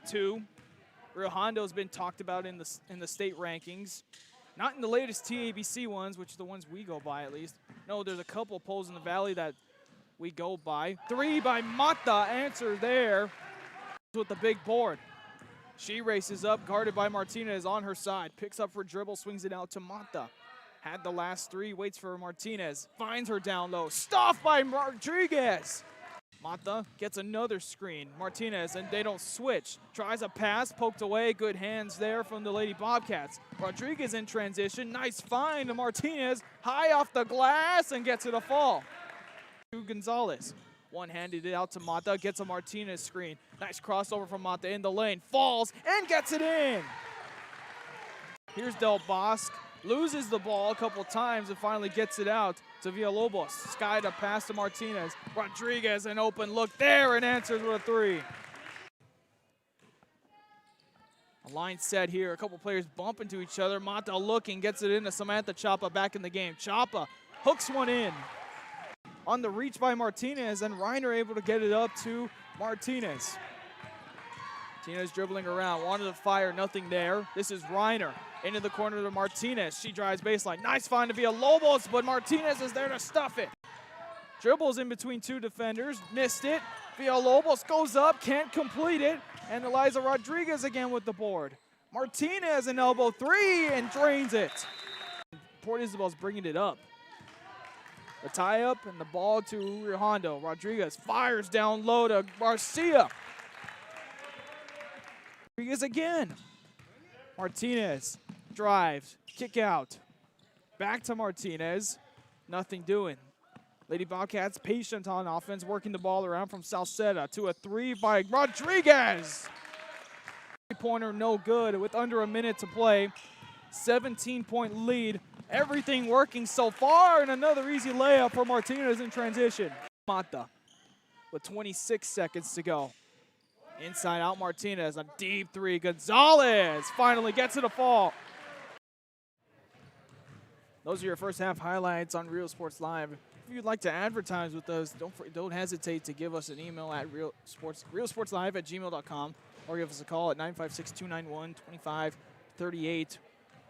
2. Rio Hondo has been talked about in the state rankings. Not in the latest TABC ones, which are the ones we go by at least. No, there's a couple polls in the Valley that we go by. 3 by Mata, answer there with the big board. She races up, guarded by Martinez on her side. Picks up her dribble, swings it out to Mata. Had the last 3, waits for Martinez. Finds her down low, stuffed by Rodriguez. Mata gets another screen. Martinez, and they don't switch. Tries a pass, poked away. Good hands there from the Lady Bobcats. Rodriguez in transition. Nice find to Martinez. High off the glass and gets it a fall. To Gonzalez. One-handed it out to Mata. Gets a Martinez screen. Nice crossover from Mata in the lane. Falls and gets it in. Here's Del Bosque. Loses the ball a couple times and finally gets it out to Villalobos. Sky to pass to Martinez. Rodriguez, an open look there and answers with a 3. A line set here. A couple players bump into each other. Mata looking, gets it into Samantha Chapa back in the game. Chapa hooks one in. On the reach by Martinez, and Reiner able to get it up to Martinez. Martinez dribbling around, wanted to fire, nothing there. This is Reiner into the corner to Martinez. She drives baseline. Nice find to Villalobos, but Martinez is there to stuff it. Dribbles in between 2 defenders, missed it. Villalobos goes up, can't complete it, and Eliza Rodriguez again with the board. Martinez an elbow 3 and drains it. Port Isabel's bringing it up. The tie-up and the ball to Rio Hondo. Rodriguez fires down low to Garcia. Rodriguez again. Martinez drives, kick out. Back to Martinez. Nothing doing. Lady Bobcats patient on offense, working the ball around from Salceda to a 3 by Rodriguez. 3-pointer no good with under a minute to play. 17-point lead. Everything working so far, and another easy layup for Martinez in transition. Mata with 26 seconds to go. Inside out Martinez, a deep 3. Gonzalez finally gets it a fall. Those are your first half highlights on Real Sports Live. If you'd like to advertise with us, don't hesitate to give us an email at realsportslive@gmail.com or give us a call at 956-291-2538.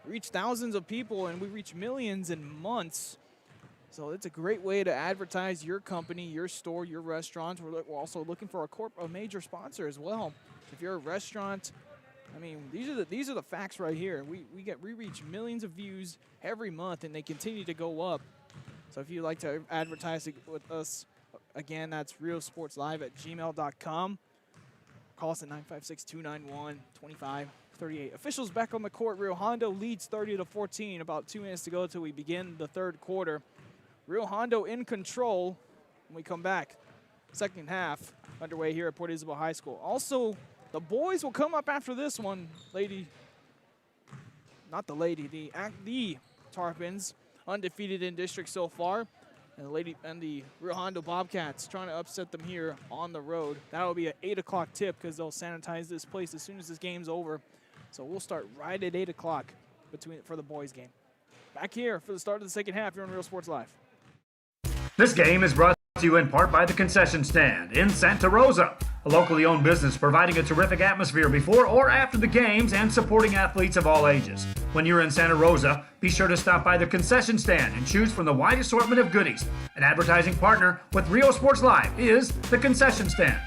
We reach thousands of people and we reach millions in months. So it's a great way to advertise your company, your store, your restaurant. We're also looking for a major sponsor as well. If you're a restaurant, I mean, these are the facts right here. We reach millions of views every month, and they continue to go up. So if you'd like to advertise with us, again, that's realsportslive@gmail.com. Call us at 956-291-2538. Officials back on the court. Rio Hondo leads 30-14. About 2 minutes to go until we begin the third quarter. Rio Hondo in control when we come back. Second half underway here at Port Isabel High School. Also, the boys will come up after this one. The Tarpons, undefeated in district so far. And the Rio Hondo Bobcats trying to upset them here on the road. That'll be an 8 o'clock tip because they'll sanitize this place as soon as this game's over. So we'll start right at 8 o'clock for the boys game. Back here for the start of the second half here on Real Sports Live. This game is brought to you in part by the Concession Stand in Santa Rosa, a locally owned business providing a terrific atmosphere before or after the games and supporting athletes of all ages. When you're in Santa Rosa, be sure to stop by the Concession Stand and choose from the wide assortment of goodies. An advertising partner with Rio Sports Live is the Concession Stand.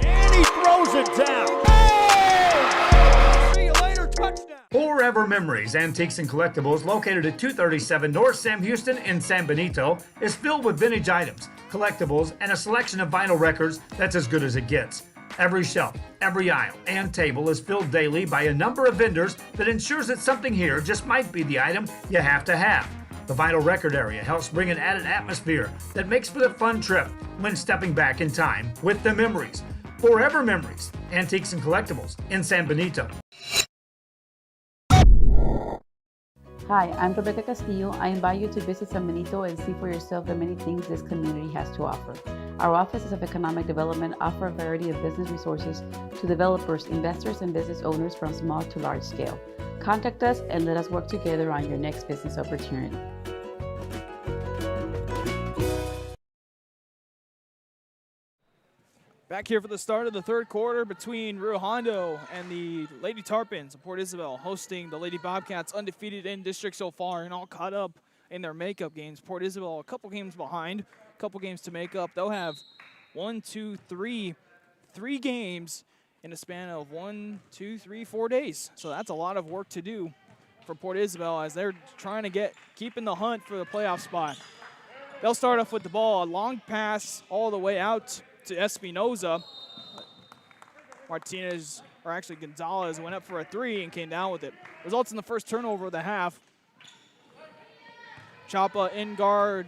And he throws it down. Oh! See you later, touchdown. For Forever Memories, Antiques and Collectibles, located at 237 North Sam Houston in San Benito, is filled with vintage items, collectibles, and a selection of vinyl records that's as good as it gets. Every shelf, every aisle, and table is filled daily by a number of vendors that ensures that something here just might be the item you have to have. The vinyl record area helps bring an added atmosphere that makes for a fun trip when stepping back in time with the memories. Forever Memories, Antiques and Collectibles in San Benito. Hi, I'm Rebecca Castillo. I invite you to visit San Benito and see for yourself the many things this community has to offer. Our offices of economic development offer a variety of business resources to developers, investors, and business owners from small to large scale. Contact us and let us work together on your next business opportunity. Back here for the start of the third quarter between Rio Hondo and the Lady Tarpons of Port Isabel, hosting the Lady Bobcats, undefeated in district so far and all caught up in their makeup games. Port Isabel a couple games behind, a couple games to make up. They'll have three games in a span of 4 days. So that's a lot of work to do for Port Isabel as they're trying to keep in the hunt for the playoff spot. They'll start off with the ball, a long pass all the way out to Espinoza. Gonzalez went up for a three and came down with it. Results in the first turnover of the half. Chapa in guarding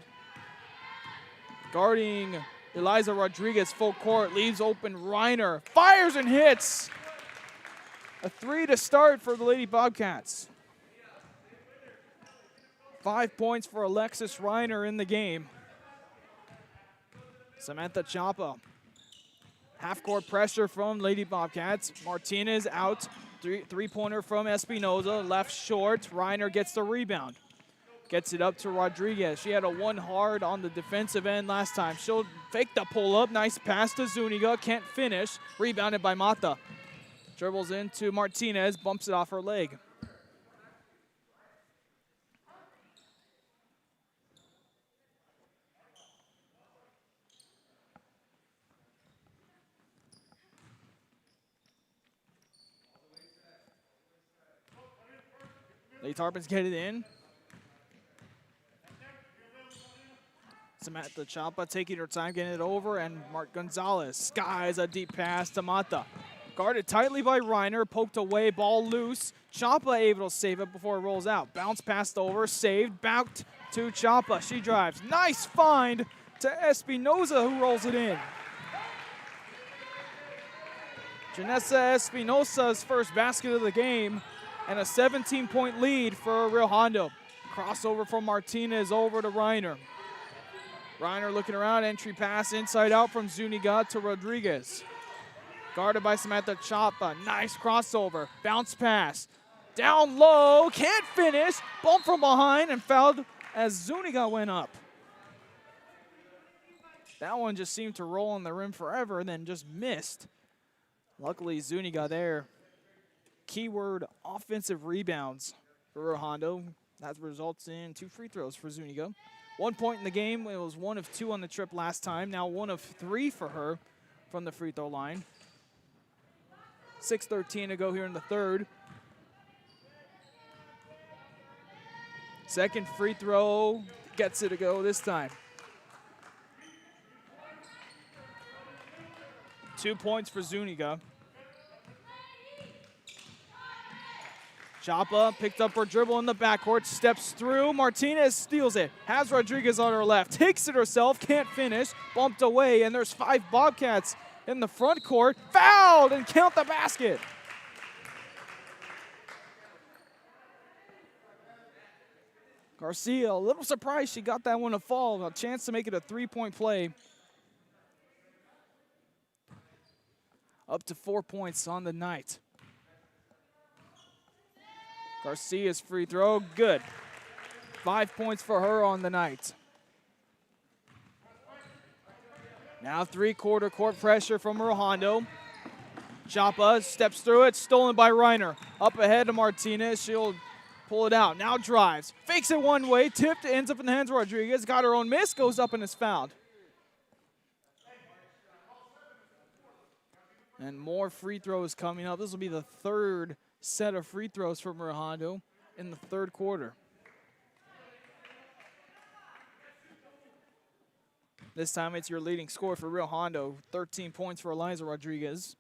Eliza Rodriguez full court, leaves open Reiner, fires and hits. A three to start for the Lady Bobcats. 5 points for Alexis Reiner in the game. Samantha Chapa. Half-court pressure from Lady Bobcats. Martinez out. Three-pointer from Espinoza. Left short. Reiner gets the rebound. Gets it up to Rodriguez. She had a one hard on the defensive end last time. She'll fake the pull-up. Nice pass to Zuniga. Can't finish. Rebounded by Mata. Dribbles into Martinez. Bumps it off her leg. Lady Tarpons get it in. Samantha Chapa taking her time, getting it over, and Mark Gonzalez skies a deep pass to Mata. Guarded tightly by Reiner, poked away, ball loose. Chapa able to save it before it rolls out. Bounce passed over, saved, back to Chapa. She drives. Nice find to Espinoza, who rolls it in. Janessa Espinoza's first basket of the game, and a 17-point lead for Rio Hondo. Crossover from Martinez over to Reiner. Reiner looking around, entry pass inside out from Zuniga to Rodriguez. Guarded by Samantha Chapa, nice crossover, bounce pass. Down low, can't finish, bump from behind and fouled as Zuniga went up. That one just seemed to roll on the rim forever and then just missed. Luckily Zuniga there. Keyword offensive rebounds for Rio Hondo. That results in 2 free throws for Zuniga. 1 point in the game. It was 1 of 2 on the trip last time. Now 1 of 3 for her from the free throw line. 6:13 to go here in the third. Second free throw gets it to go this time. 2 points for Zuniga. Chapa picked up her dribble in the backcourt, steps through. Martinez steals it, has Rodriguez on her left, takes it herself, can't finish, bumped away, and there's 5 Bobcats in the front court. Fouled and count the basket. Garcia, a little surprised she got that one to fall. A chance to make it a 3-point play. Up to 4 points on the night. Garcia's free throw, good. 5 points for her on the night. Now three-quarter court pressure from Rio Hondo. Chapa steps through it, stolen by Reiner. Up ahead to Martinez, she'll pull it out. Now drives, fakes it one way, tipped, ends up in the hands of Rodriguez. Got her own miss, goes up and is fouled. And more free throws coming up. This will be the third set of free throws from Rio Hondo in the third quarter. This time it's your leading scorer for Rio Hondo, 13 points for Eliza Rodriguez.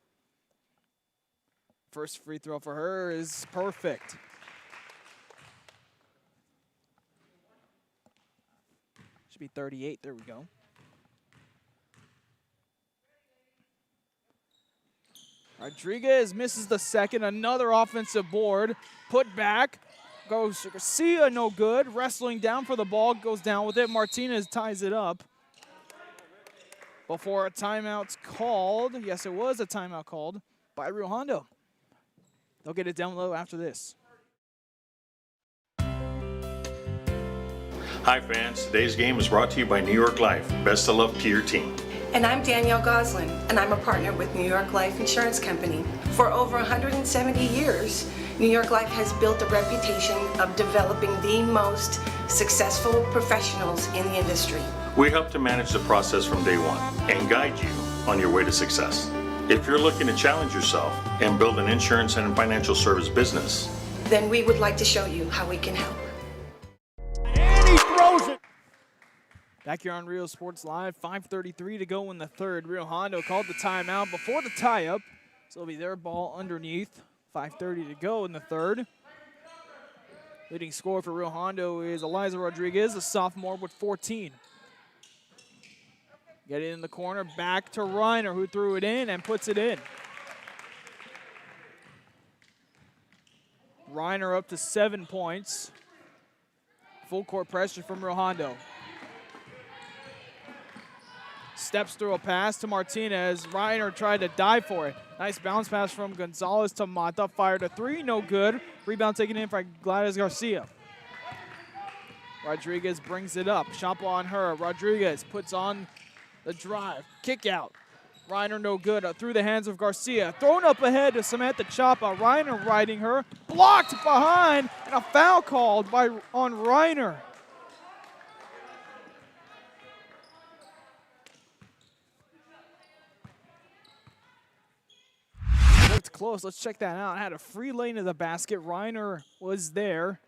First free throw for her is perfect. Should be 38, there we go. Rodriguez misses the second, another offensive board. Put back, goes to Garcia, no good. Wrestling down for the ball, goes down with it. Martinez ties it up. Before a timeout's called, yes it was a timeout called by Rio Hondo. They'll get it down low after this. Hi fans, today's game is brought to you by New York Life. Best of luck to your team. And I'm Danielle Goslin, and I'm a partner with New York Life Insurance Company. For over 170 years, New York Life has built a reputation of developing the most successful professionals in the industry. We help to manage the process from day one and guide you on your way to success. If you're looking to challenge yourself and build an insurance and financial service business, then we would like to show you how we can help. And he throws it. Back here on Rio Sports Live, 5:33 to go in the third. Rio Hondo called the timeout before the tie-up, so it'll be their ball underneath. 5:30 to go in the third. Leading scorer for Rio Hondo is Eliza Rodriguez, a sophomore with 14. Get it in the corner, back to Reiner, who threw it in and puts it in. Reiner up to 7 points. Full court pressure from Rio Hondo. Steps through a pass to Martinez. Reiner tried to dive for it. Nice bounce pass from Gonzalez to Mata. Fired a three, no good. Rebound taken in by Gladys Garcia. Rodriguez brings it up. Shot ball on her. Rodriguez puts on the drive. Kick out. Reiner no good. Through the hands of Garcia. Thrown up ahead to Samantha Chapa. Reiner riding her. Blocked behind. And a foul called on Reiner. Looked close. Let's check that out. Had a free lane to the basket. Reiner was there.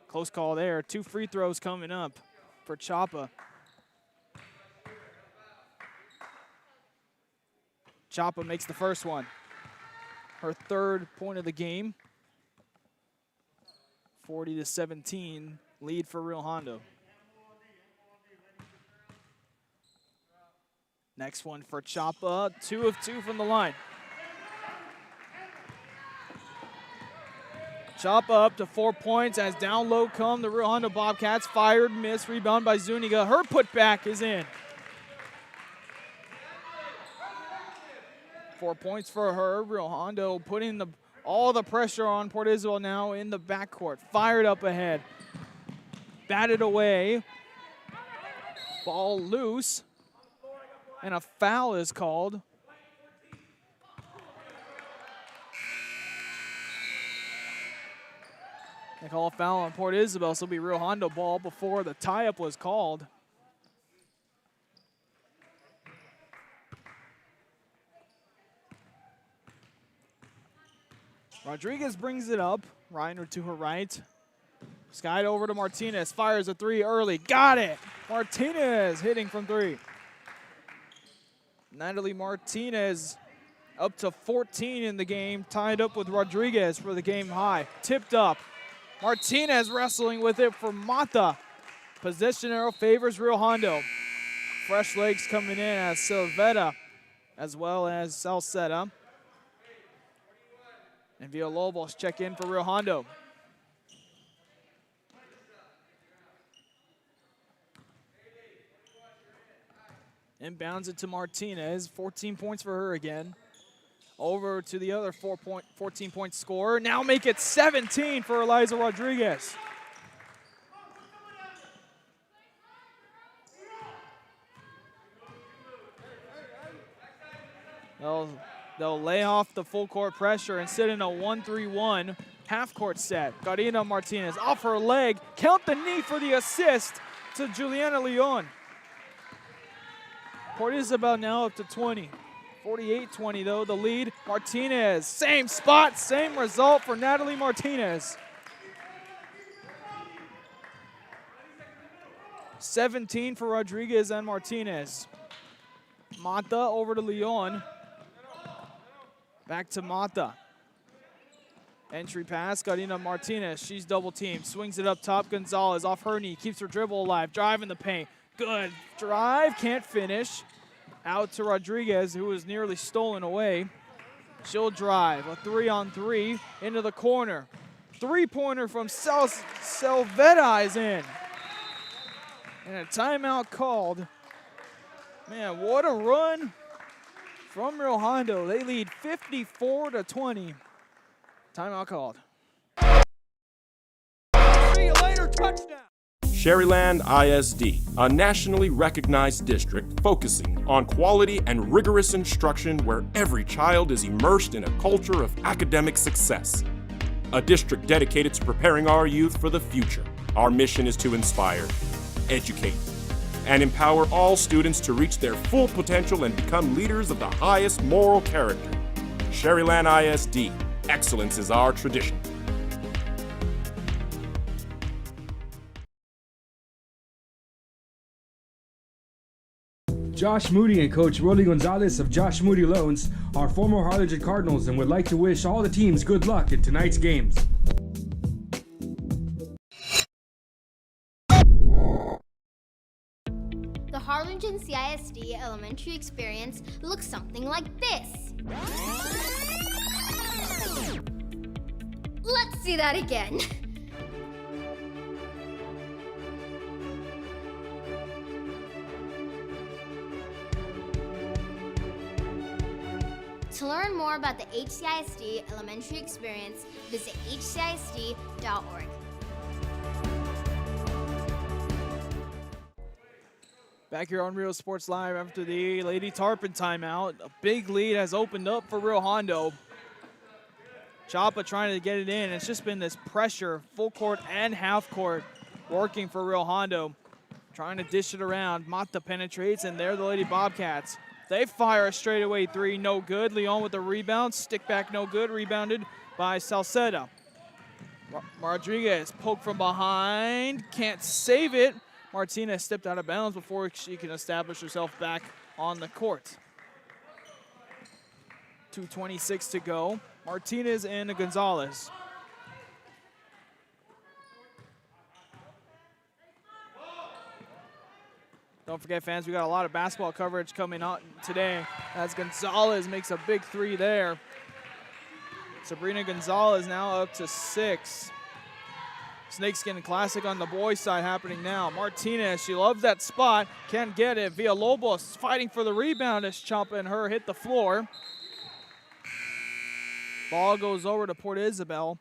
Close call there. 2 free throws coming up for Chapa. Chapa makes the first one. Her third point of the game. 40-17 lead for Rio Hondo. Next one for Chapa. 2 of 2 from the line. Chapa up to 4 points as down low come the Rio Hondo Bobcats. Fired, missed, rebound by Zuniga. Her putback is in. 4 points for her. Rio Hondo putting all the pressure on Port Isabel now in the backcourt. Fired up ahead. Batted away. Ball loose. And a foul is called. They call a foul on Port Isabel, so it'll be Rio Hondo ball before the tie-up was called. Rodriguez brings it up. Reiner to her right. Skied over to Martinez. Fires a three early. Got it! Martinez hitting from 3. Natalie Martinez up to 14 in the game. Tied up with Rodriguez for the game high. Tipped up. Martinez wrestling with it for Mata. Possession arrow favors Rio Hondo. Fresh legs coming in as Silvetta as well as Salceda. And Villalobos check in for Rio Hondo. Inbounds it to Martinez. 14 points for her again. Over to the other 14-point scorer. Now make it 17 for Eliza Rodriguez. They'll lay off the full court pressure and sit in a 1-3-1 half-court set. Karina Martinez off her leg. Count the knee for the assist to Juliana Leon. Port Isabel now up to 20. 48-20 though, the lead. Martinez, same spot, same result for Natalie Martinez. 17 for Rodriguez and Martinez. Mata over to Leon. Back to Mata. Entry pass, Karina Martinez. She's double teamed. Swings it up top. Gonzalez off her knee. Keeps her dribble alive. Drive in the paint. Good drive. Can't finish. Out to Rodriguez, who was nearly stolen away. She'll drive. A 3-on-3 into the corner. Three-pointer from Selvetta is in. And a timeout called. Man, what a run from Rio Hondo. They lead 54-20. Timeout called. See you later, touchdown. Sherryland ISD, a nationally recognized district focusing on quality and rigorous instruction where every child is immersed in a culture of academic success. A district dedicated to preparing our youth for the future. Our mission is to inspire, educate, and empower all students to reach their full potential and become leaders of the highest moral character. Sherryland ISD, excellence is our tradition. Josh Moody and Coach Rolly Gonzalez of Josh Moody Loans are former Harlingen Cardinals and would like to wish all the teams good luck in tonight's games. The Harlingen CISD elementary experience looks something like this. Let's see that again. To learn more about the HCISD elementary experience, visit hcisd.org. Back here on Rio Sports Live after the Lady Tarpon timeout. A big lead has opened up for Rio Hondo. Chapa trying to get it in. It's just been this pressure, full court and half court, working for Rio Hondo. Trying to dish it around. Mata penetrates, and there the Lady Bobcats. They fire a straightaway three, no good. Leon with the rebound, stick back, no good. Rebounded by Salceda. Rodriguez poked from behind, can't save it. Martinez stepped out of bounds before she can establish herself back on the court. 2:26 to go. Martinez and Gonzalez. Don't forget, fans, we got a lot of basketball coverage coming out today as Gonzalez makes a big three there. Sabrina Gonzalez now up to 6. Snakeskin Classic on the boys' side happening now. Martinez, she loves that spot, can't get it. Villalobos fighting for the rebound as Chompa and her hit the floor. Ball goes over to Port Isabel.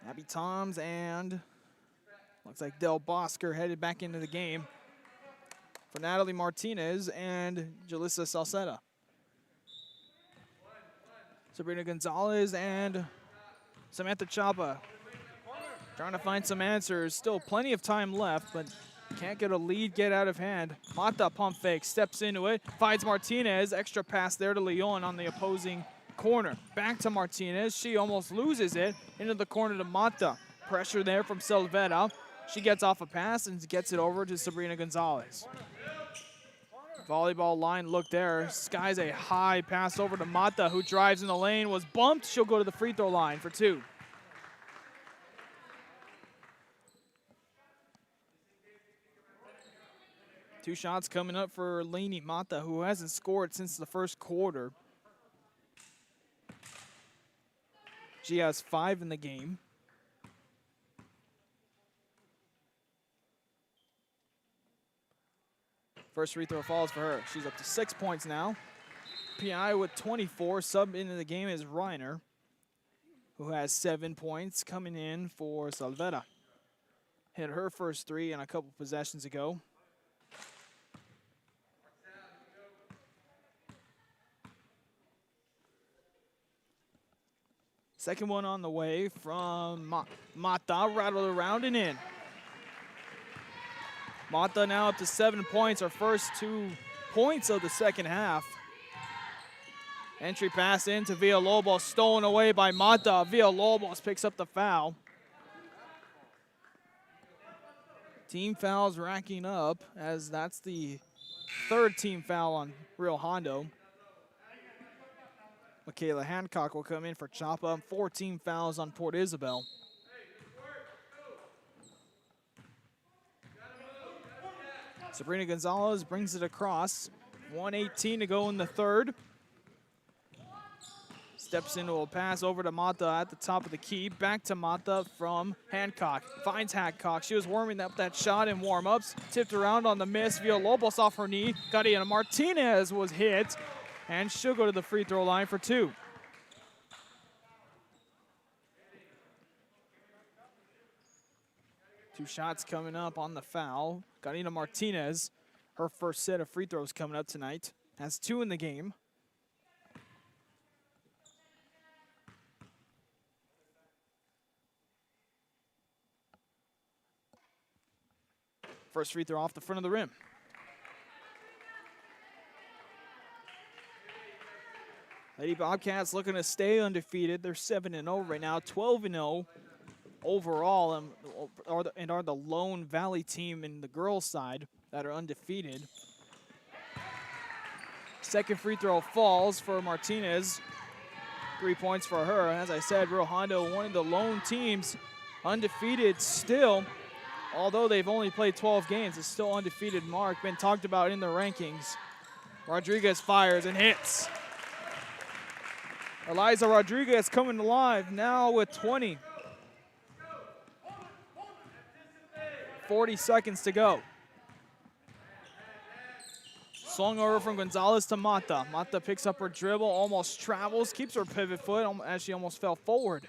Abby Toms and looks like Del Bosker headed back into the game for Natalie Martinez and Jalissa Salceda. Sabrina Gonzalez and Samantha Chapa trying to find some answers. Still plenty of time left, but can't get a lead, get out of hand. Mata pump fake, steps into it, finds Martinez. Extra pass there to Leon on the opposing corner. Back to Martinez. She almost loses it. Into the corner to Mata. Pressure there from Selvetta. She gets off a pass and gets it over to Sabrina Gonzalez. Volleyball line look there. Skies a high pass over to Mata, who drives in the lane, was bumped. She'll go to the free throw line for 2. Two shots coming up for Lainey Mata, who hasn't scored since the first quarter. She has 5 in the game. First free throw falls for her. She's up to 6 points now. PI with 24. Sub into the game is Reiner, who has 7 points coming in for Salvetta. Hit her first three and a couple possessions ago. Second one on the way from Mata, rattled around and in. Mata now up to 7 points, her first 2 points of the second half. Entry pass into Villalobos, stolen away by Mata. Villalobos picks up the foul. Team fouls racking up, as that's the third team foul on Rio Hondo. Michaela Hancock will come in for chop up. 4 team fouls on Port Isabel. Sabrina Gonzalez brings it across. 1:18 to go in the third. Steps into a pass over to Mata at the top of the key. Back to Mata from Hancock. Finds Hancock. She was warming up that shot in warm-ups. Tipped around on the miss. Villalobos off her knee. Gadiana Martinez was hit. And she'll go to the free throw line for 2. Two shots coming up on the foul. Gadiana Martinez, her first set of free throws coming up tonight. Has 2 in the game. First free throw off the front of the rim. Lady Bobcats looking to stay undefeated. They're 7-0 right now, 12-0 overall, and are the lone Valley team in the girls' side that are undefeated. Second free throw falls for Martinez. 3 points for her. As I said, Rio Hondo, one of the lone teams undefeated still. Although they've only played 12 games, it's still undefeated mark, been talked about in the rankings. Rodriguez fires and hits. Eliza Rodriguez coming alive now with 20. 40 seconds to go. Swung over from Gonzalez to Mata. Mata picks up her dribble, almost travels, keeps her pivot foot as she almost fell forward.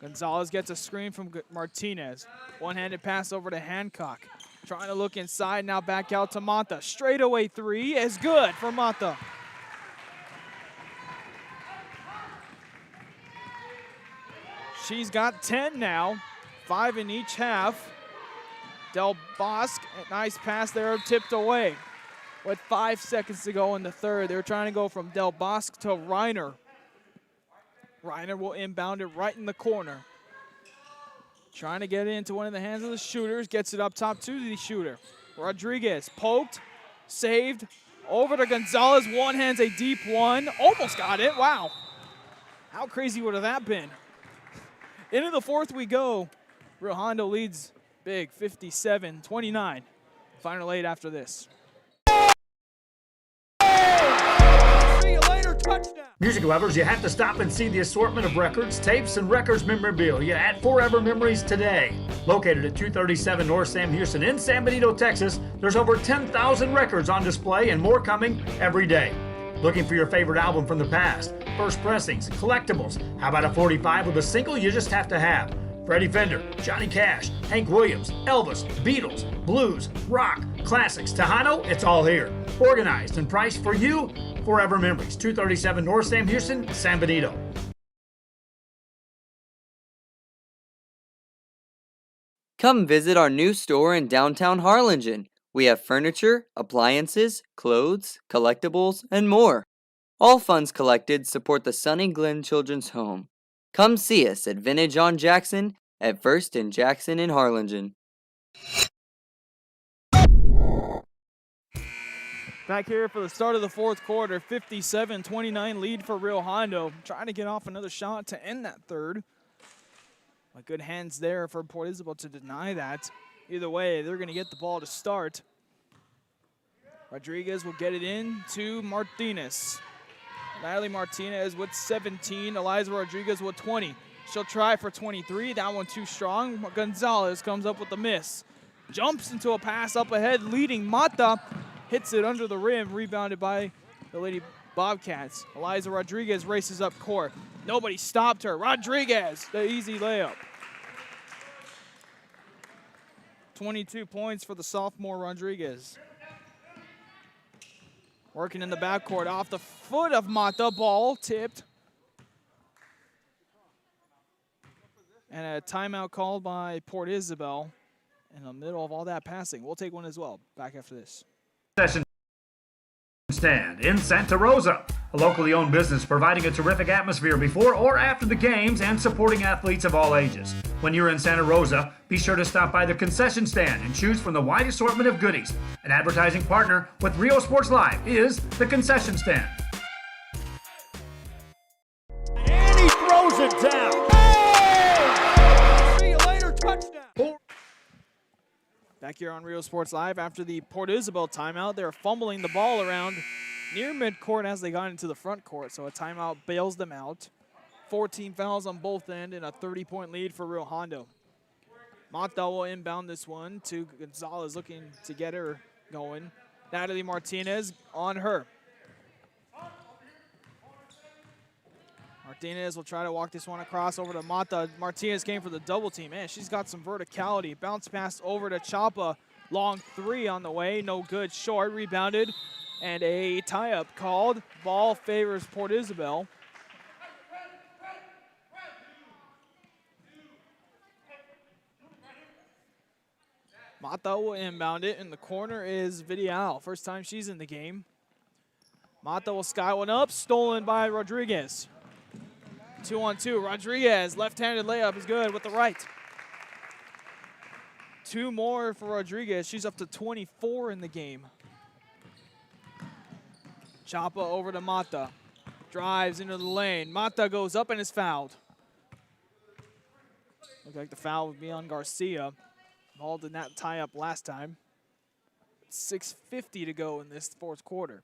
Gonzalez gets a screen from Martinez. One-handed pass over to Hancock. Trying to look inside, now back out to Mata. Straightaway 3 is good for Mata. She's got 10 now, 5 in each half. Del Bosque, a nice pass there, tipped away. With 5 seconds to go in the third, they were trying to go from Del Bosque to Reiner. Reiner will inbound it right in the corner. Trying to get it into one of the hands of the shooters. Gets it up top to the shooter. Rodriguez poked, saved, over to Gonzalez. One hands a deep one. Almost got it. Wow. How crazy would have that been? Into the fourth we go. Rio Hondo leads big, 57-29. Final 8 after this. Music lovers, you have to stop and see the assortment of records, tapes, and records memorabilia at Forever Memories today. Located at 237 North Sam Houston in San Benito, Texas, there's over 10,000 records on display and more coming every day. Looking for your favorite album from the past, first pressings, collectibles? How about a 45 with a single you just have to have? Freddie Fender, Johnny Cash, Hank Williams, Elvis, Beatles, blues, rock, classics, Tejano, it's all here. Organized and priced for you. Forever Memories, 237 North Sam Houston, San Benito. Come visit our new store in downtown Harlingen. We have furniture, appliances, clothes, collectibles, and more. All funds collected support the Sunny Glen Children's Home. Come see us at Vintage on Jackson at First and Jackson in Harlingen. Back here for the start of the fourth quarter, 57-29 lead for Rio Hondo. Trying to get off another shot to end that third. But good hands there for Port Isabel to deny that. Either way, they're going to get the ball to start. Rodriguez will get it in to Martinez. Natalie Martinez with 17, Eliza Rodriguez with 20. She'll try for 23, that one too strong. Gonzalez comes up with the miss. Jumps into a pass up ahead, leading Mata. Hits it under the rim, rebounded by the Lady Bobcats. Eliza Rodriguez races up court. Nobody stopped her. Rodriguez, the easy layup. 22 points for the sophomore Rodriguez. Working in the backcourt off the foot of Mata, ball tipped. And a timeout called by Port Isabel in the middle of all that passing. We'll take one as well. Back after this. Session stand in Santa Rosa, a locally owned business providing a terrific atmosphere before or after the games and supporting athletes of all ages. When you're in Santa Rosa, be sure to stop by the concession stand and choose from the wide assortment of goodies. An advertising partner with Rio Sports Live is the concession stand. And he throws it down. Hey! See you later, touchdown. Back here on Rio Sports Live after the Port Isabel timeout, they're fumbling the ball around near midcourt as they got into the front court, so a timeout bails them out. 14 fouls on both ends and a 30-point lead for Rio Hondo. Mata will inbound this one to Gonzalez, looking to get her going. Natalie Martinez on her. Martinez will try to walk this one across over to Mata. Martinez came for the double team. Man, she's got some verticality. Bounce pass over to Chapa. Long three on the way. No good. Short. Rebounded. And a tie-up called. Ball favors Port Isabel. Mata will inbound it. In the corner is Vidal. First time she's in the game. Mata will sky one up. Stolen by Rodriguez. 2-on-2. Rodriguez, left-handed layup is good with the right. Two more for Rodriguez. She's up to 24 in the game. Chapa over to Mata. Drives into the lane. Mata goes up and is fouled. Looks like the foul would be on Garcia. Ball did not tie up last time. 6:50 to go in this fourth quarter.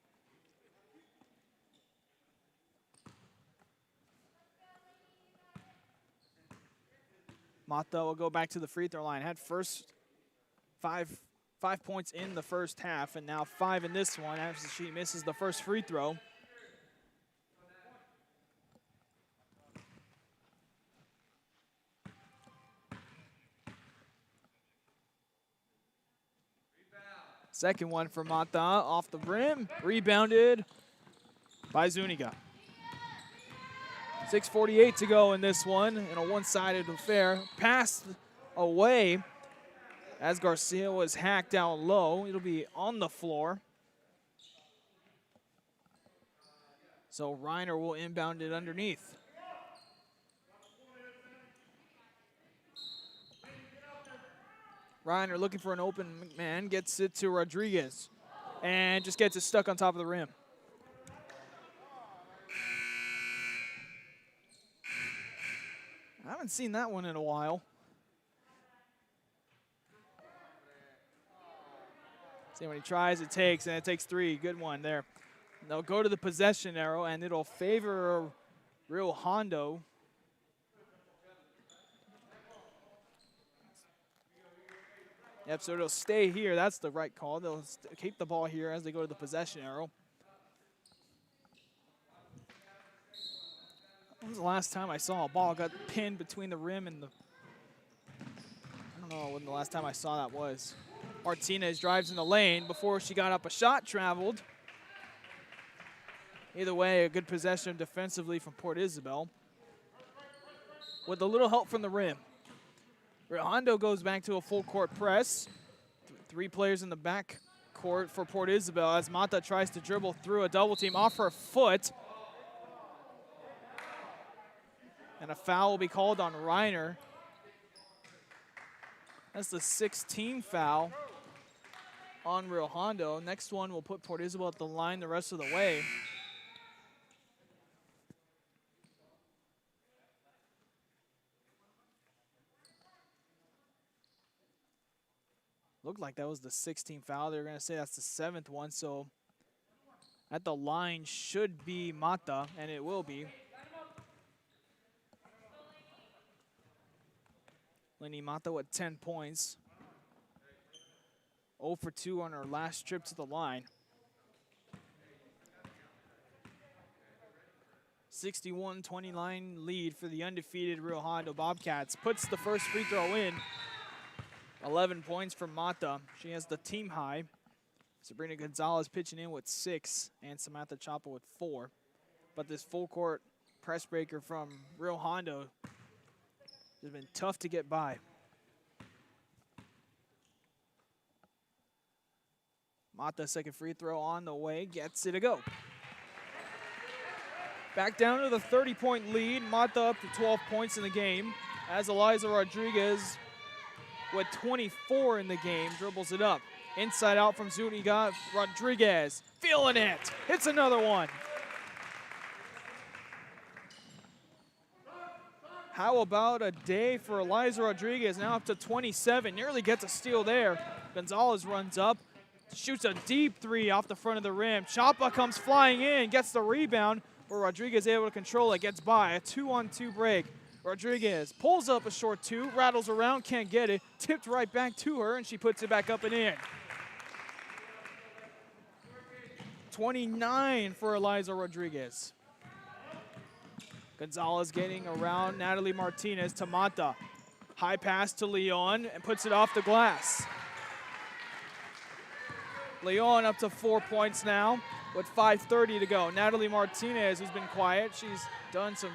Mata will go back to the free throw line. Had first five points in the first half, and now 5 in this one after she misses the first free throw. Second one for Mata off the rim. Rebounded by Zuniga. 6:48 to go in this one in a one-sided affair. Passed away as Garcia was hacked down low. It'll be on the floor. So Reiner will inbound it underneath. Reiner looking for an open man, gets it to Rodriguez, and just gets it stuck on top of the rim. I haven't seen that one in a while. See, when he tries, it takes, and it takes 3. Good one there. They'll go to the possession arrow, and it'll favor Rio Hondo. Yep, so it'll stay here. That's the right call. They'll keep the ball here as they go to the possession arrow. When was the last time I saw a ball got pinned between the rim and the... I don't know when the last time I saw that was. Martinez drives in the lane before she got up. A shot traveled. Either way, a good possession defensively from Port Isabel. With a little help from the rim. Rio Hondo goes back to a full court press. 3 players in the back court for Port Isabel as Mata tries to dribble through a double team off her foot. And a foul will be called on Reiner. That's the 6th foul on Rio Hondo. Next one will put Port Isabel at the line the rest of the way. Looked like that was the 16th foul. They're going to say that's the 7th one. So at the line should be Mata, and it will be. Lenny Mata with 10 points. 0 for 2 on her last trip to the line. 61-29 lead for the undefeated Rio Hondo Bobcats. Puts the first free throw in. 11 points for Mata. She has the team high. Sabrina Gonzalez pitching in with 6 and Samantha Chapa with 4. But this full court press breaker from Rio Hondo has been tough to get by. Mata, second free throw on the way, gets it to go. Back down to the 30-point lead. Mata up to 12 points in the game as Eliza Rodriguez, with 24 in the game, dribbles it up. Inside out from Zuniga. Rodriguez feeling it. Hits another one. How about a day for Eliza Rodriguez, now up to 27. Nearly gets a steal there. Gonzalez runs up, shoots a deep three off the front of the rim. Chapa comes flying in, gets the rebound, but Rodriguez able to control it, gets by. A 2-on-2 break. Rodriguez pulls up a short two, rattles around, can't get it. Tipped right back to her, and she puts it back up and in. 29 for Eliza Rodriguez. Gonzalez getting around Natalie Martinez to Mata. High pass to Leon and puts it off the glass. Leon up to 4 points now with 5:30 to go. Natalie Martinez, who's been quiet, she's done some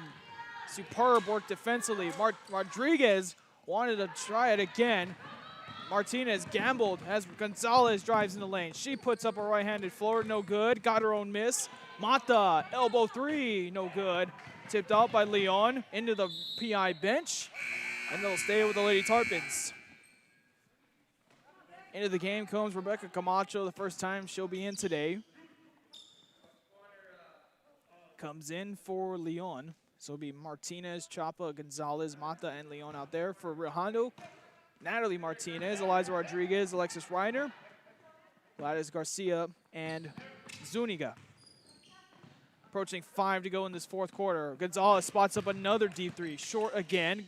superb work defensively. Rodriguez wanted to try it again. Martinez gambled as Gonzalez drives in the lane. She puts up a right-handed floater, no good. Got her own miss. Mata, elbow three, no good. Tipped out by Leon into the PI bench, and they'll stay with the Lady Tarpons. Into the game comes Rebecca Camacho, the first time she'll be in today. Comes in for Leon. So it'll be Martinez, Chapa, Gonzalez, Mata, and Leon out there. For Rio Hondo, Natalie Martinez, Eliza Rodriguez, Alexis Reiner, Gladys Garcia, and Zuniga. Approaching 5 to go in this fourth quarter. Gonzalez spots up another deep three. Short again.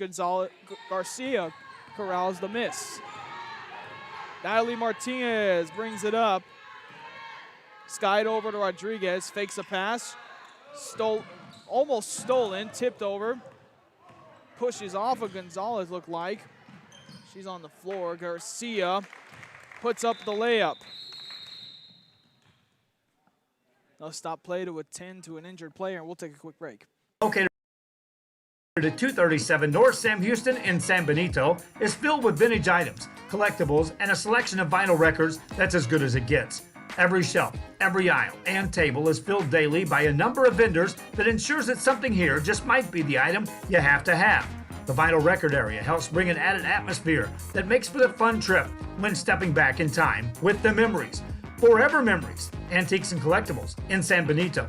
Garcia corrals the miss. Natalie Martinez brings it up. Skied over to Rodriguez. Fakes a pass. Almost stolen. Tipped over. Pushes off of Gonzalez, looked like. She's on the floor. Garcia puts up the layup. They'll stop play to attend to an injured player, and we'll take a quick break. Located at 237 North Sam Houston in San Benito, is filled with vintage items, collectibles, and a selection of vinyl records that's as good as it gets. Every shelf, every aisle, and table is filled daily by a number of vendors that ensures that something here just might be the item you have to have. The vinyl record area helps bring an added atmosphere that makes for the fun trip when stepping back in time with the memories. Forever Memories, Antiques and Collectibles in San Benito.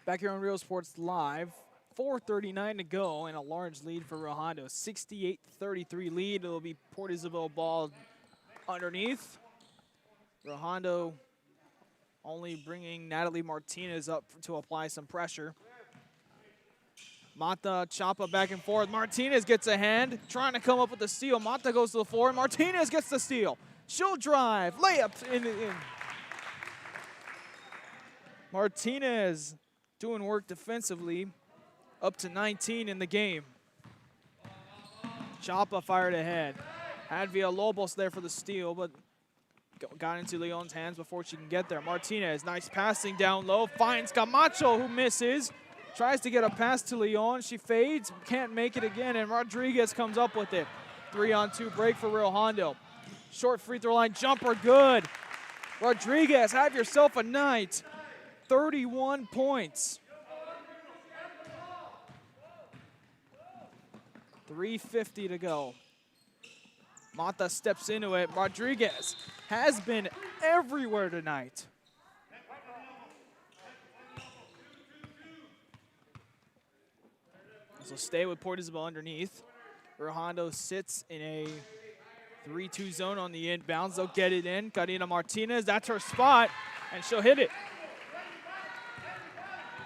Back here on Rio Sports Live, 4:39 to go and a large lead for Rio Hondo. 68-33 lead. It'll be Port Isabel ball underneath. Rio Hondo only bringing Natalie Martinez up to apply some pressure. Mata, Chapa back and forth. Martinez gets a hand, trying to come up with the steal. Mata goes to the floor. Martinez gets the steal. She'll drive. Layup in. Martinez doing work defensively. Up to 19 in the game. Chapa fired ahead. Had Villalobos there for the steal, but got into Leon's hands before she can get there. Martinez, nice passing down low. Finds Camacho, who misses. Tries to get a pass to Leon. She fades, can't make it again, and Rodriguez comes up with it. 3-on-2 break for Rio Hondo. Short free throw line jumper, good. Rodriguez, have yourself a night. 31 points. 3:50 to go. Mata steps into it. Rodriguez has been everywhere tonight. So stay with Port Isabel underneath. Rio Hondo sits in a 3-2 zone on the inbounds. They'll get it in. Karina Martinez, that's her spot, and she'll hit it.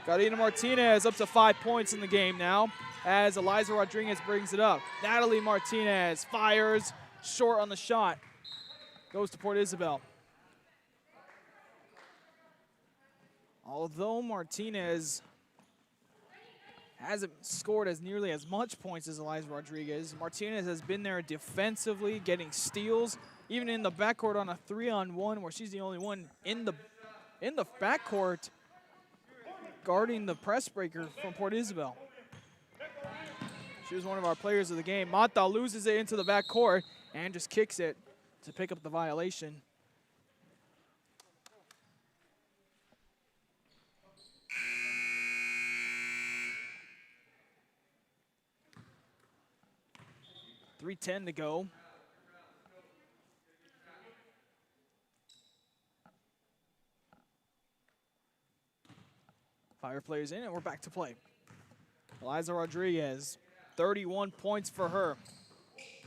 Karina Martinez up to 5 points in the game now as Eliza Rodriguez brings it up. Natalie Martinez fires, short on the shot. Goes to Port Isabel. Although Martinez hasn't scored as nearly as much points as Eliza Rodriguez, Martinez has been there defensively, getting steals, even in the backcourt on a 3-on-1 where she's the only one in the backcourt guarding the press breaker from Port Isabel. She was one of our players of the game. Mata loses it into the backcourt and just kicks it to pick up the violation. 3:10 to go. Fire players in, and we're back to play. Eliza Rodriguez, 31 points for her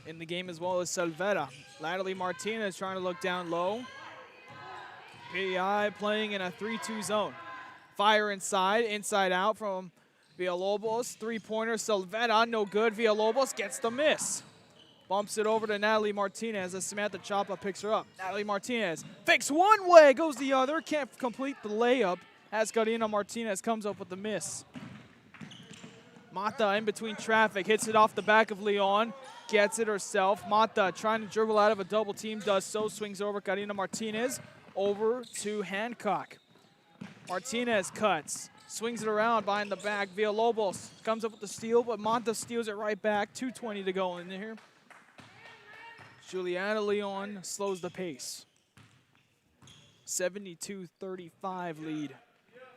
in the game, as well as Salvera. Natalie Martinez trying to look down low. PI playing in a 3-2 zone. Fire inside out from Villalobos. Three-pointer, Salvera, no good. Villalobos gets the miss. Bumps it over to Natalie Martinez as Samantha Chapa picks her up. Natalie Martinez fakes one way, goes the other. Can't complete the layup as Karina Martinez comes up with the miss. Mata in between traffic, hits it off the back of Leon, gets it herself. Mata trying to dribble out of a double team, does so, swings over Karina Martinez, over to Hancock. Martinez cuts, swings it around behind the back. Villalobos comes up with the steal, but Mata steals it right back. 2:20 to go in here. Juliana Leon slows the pace. 72-35 lead.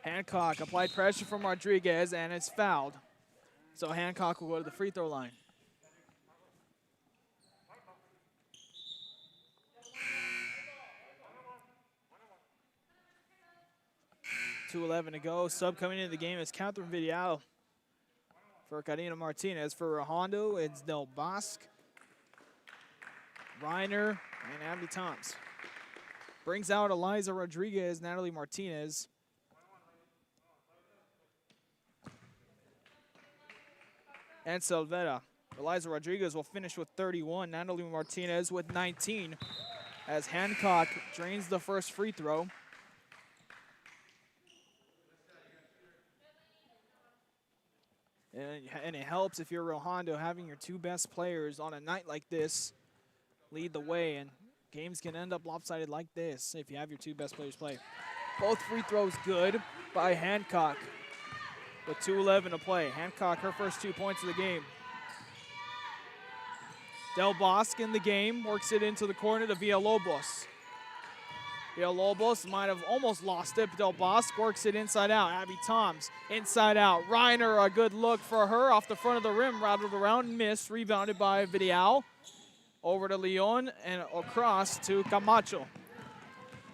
Hancock applied pressure from Rodriguez, and it's fouled. So Hancock will go to the free throw line. .211 to go. Sub coming into the game is Catherine Vidal for Karina Martinez. For Rio Hondo, it's Del Bosque, Reiner, and Abby Toms. Brings out Eliza Rodriguez, Natalie Martinez. And Salvera. Eliza Rodriguez will finish with 31. Natalie Martinez with 19 as Hancock drains the first free throw. And it helps if you're Rio Hondo having your two best players on a night like this lead the way, and games can end up lopsided like this if you have your two best players play. Both free throws good by Hancock with 2:11 to play. Hancock, her first 2 points of the game. Del Bosque in the game, works it into the corner to Villalobos. Villalobos might have almost lost it, but Del Bosque works it inside out. Abby Toms, inside out. Reiner, a good look for her off the front of the rim, routed around, missed, rebounded by Vidal. Over to Leon and across to Camacho.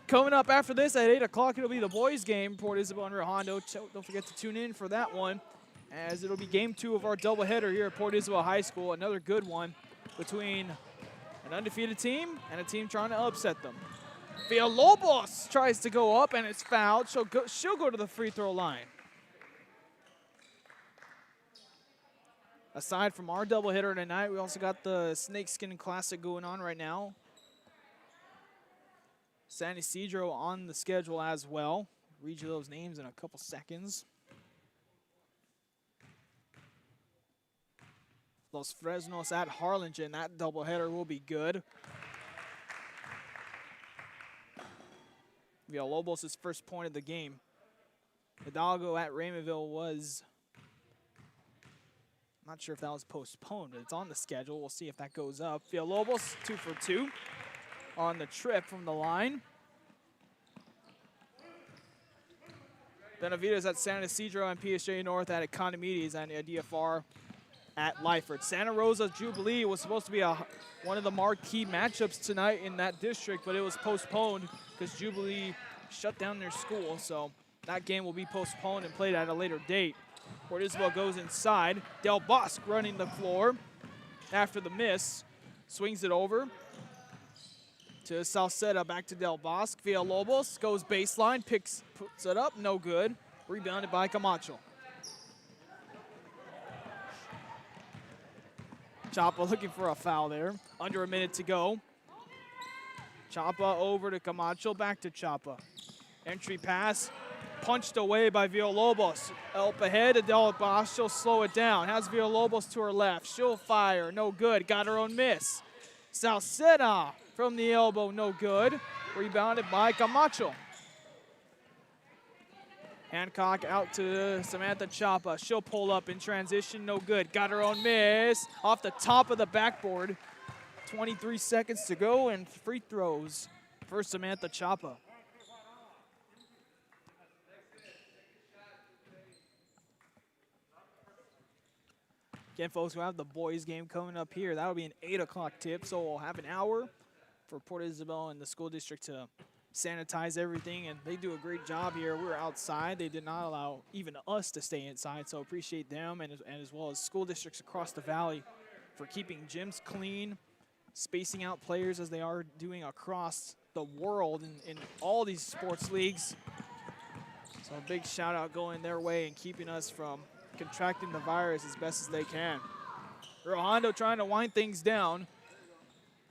Coming up after this at 8 o'clock, it'll be the boys' game. Port Isabel and Rio Hondo. Don't forget to tune in for that one, as it'll be game 2 of our doubleheader here at Port Isabel High School. Another good one between an undefeated team and a team trying to upset them. Villalobos tries to go up, and it's fouled. She'll go to the free throw line. Aside from our doubleheader tonight, we also got the Snakeskin Classic going on right now. San Isidro on the schedule as well. Read you those names in a couple seconds. Los Fresnos at Harlingen. That doubleheader will be good. Villalobos' first point of the game. Hidalgo at Raymondville was, not sure if that was postponed, but it's on the schedule. We'll see if that goes up. Villalobos 2 for 2 on the trip from the line. Benavides at San Isidro and PSJ North at Economides and DFR at Lyford. Santa Rosa Jubilee was supposed to be one of the marquee matchups tonight in that district, but it was postponed because Jubilee shut down their school. So that game will be postponed and played at a later date. Port Isabel goes inside. Del Bosque running the floor after the miss. Swings it over to Salceda, back to Del Bosque. Villalobos goes baseline, puts it up, no good. Rebounded by Camacho. Chapa looking for a foul there. Under a minute to go. Chapa over to Camacho, back to Chapa. Entry pass, punched away by Villalobos. Up ahead to Del Bosque, she'll slow it down. Has Villalobos to her left, she'll fire, no good. Got her own miss. Salceda from the elbow, no good. Rebounded by Camacho. Hancock out to Samantha Chapa. She'll pull up in transition, no good. Got her own miss off the top of the backboard. 23 seconds to go and free throws for Samantha Chapa. Again, folks, we'll have the boys game coming up here. That'll be an 8 o'clock tip, so we'll have an hour for Port Isabel and the school district to sanitize everything, and they do a great job here. We're outside. They did not allow even us to stay inside, so appreciate them and as well as school districts across the valley for keeping gyms clean, spacing out players as they are doing across the world in all these sports leagues. So a big shout out going their way and keeping us from contracting the virus as best as they can. Rio Hondo trying to wind things down.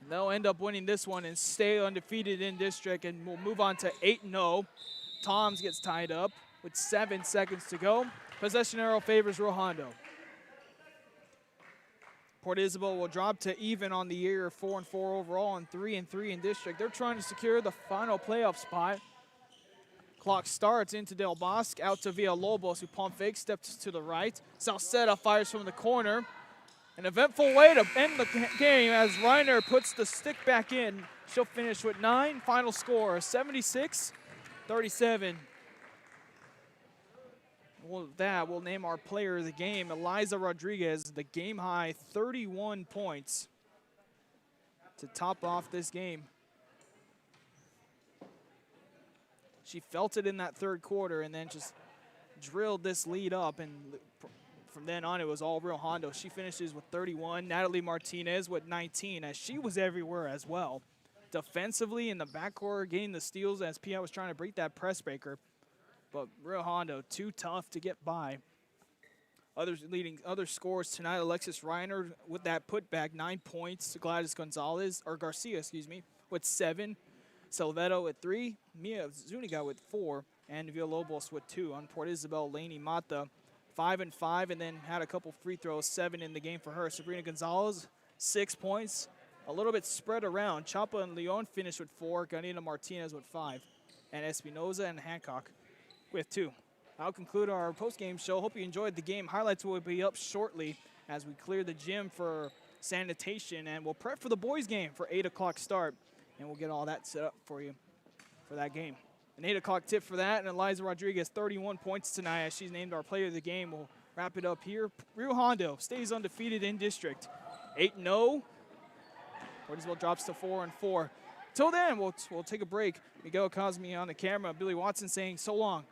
They'll end up winning this one and stay undefeated in district, and we'll move on to 8-0. Toms gets tied up with 7 seconds to go. Possession arrow favors Rio Hondo. Port Isabel will drop to even on the year, 4-4 overall and 3-3 in district. They're trying to secure the final playoff spot. Clock starts into Del Bosque, out to Villalobos, who pump fake, steps to the right. Salceda fires from the corner. An eventful way to end the game as Reiner puts the stick back in. She'll finish with 9. Final score, 76-37. Well, that will name our player of the game, Eliza Rodriguez, the game high 31 points to top off this game. She felt it in that third quarter and then just drilled this lead up, and from then on it was all Rio Hondo. She finishes with 31. Natalie Martinez with 19, as she was everywhere as well. Defensively in the backcourt, getting the steals as Pia was trying to break that press breaker. But Rio Hondo, too tough to get by. Other scores tonight, Alexis Reiner with that putback, 9 points. Gladys Garcia, with 7. Salvedo with 3. Mia Zuniga with 4. And Villalobos with 2. On Port Isabel, Lainey Mata, 5 and 5, and then had a couple free throws, 7 in the game for her. Sabrina Gonzalez, 6 points. A little bit spread around. Chapa and Leon finished with 4. Ganina Martinez with 5. And Espinoza and Hancock with 2. I'll conclude our post-game show. Hope you enjoyed the game. Highlights will be up shortly as we clear the gym for sanitation, and we'll prep for the boys game for 8 o'clock start, and we'll get all that set up for you for that game. An 8 o'clock tip for that, and Eliza Rodriguez, 31 points tonight as she's named our player of the game. We'll wrap it up here. Rio Hondo stays undefeated in district. 8-0. Port Isabel drops to 4-4. Till then, we'll take a break. Miguel Cosme on the camera. Billy Watson saying so long.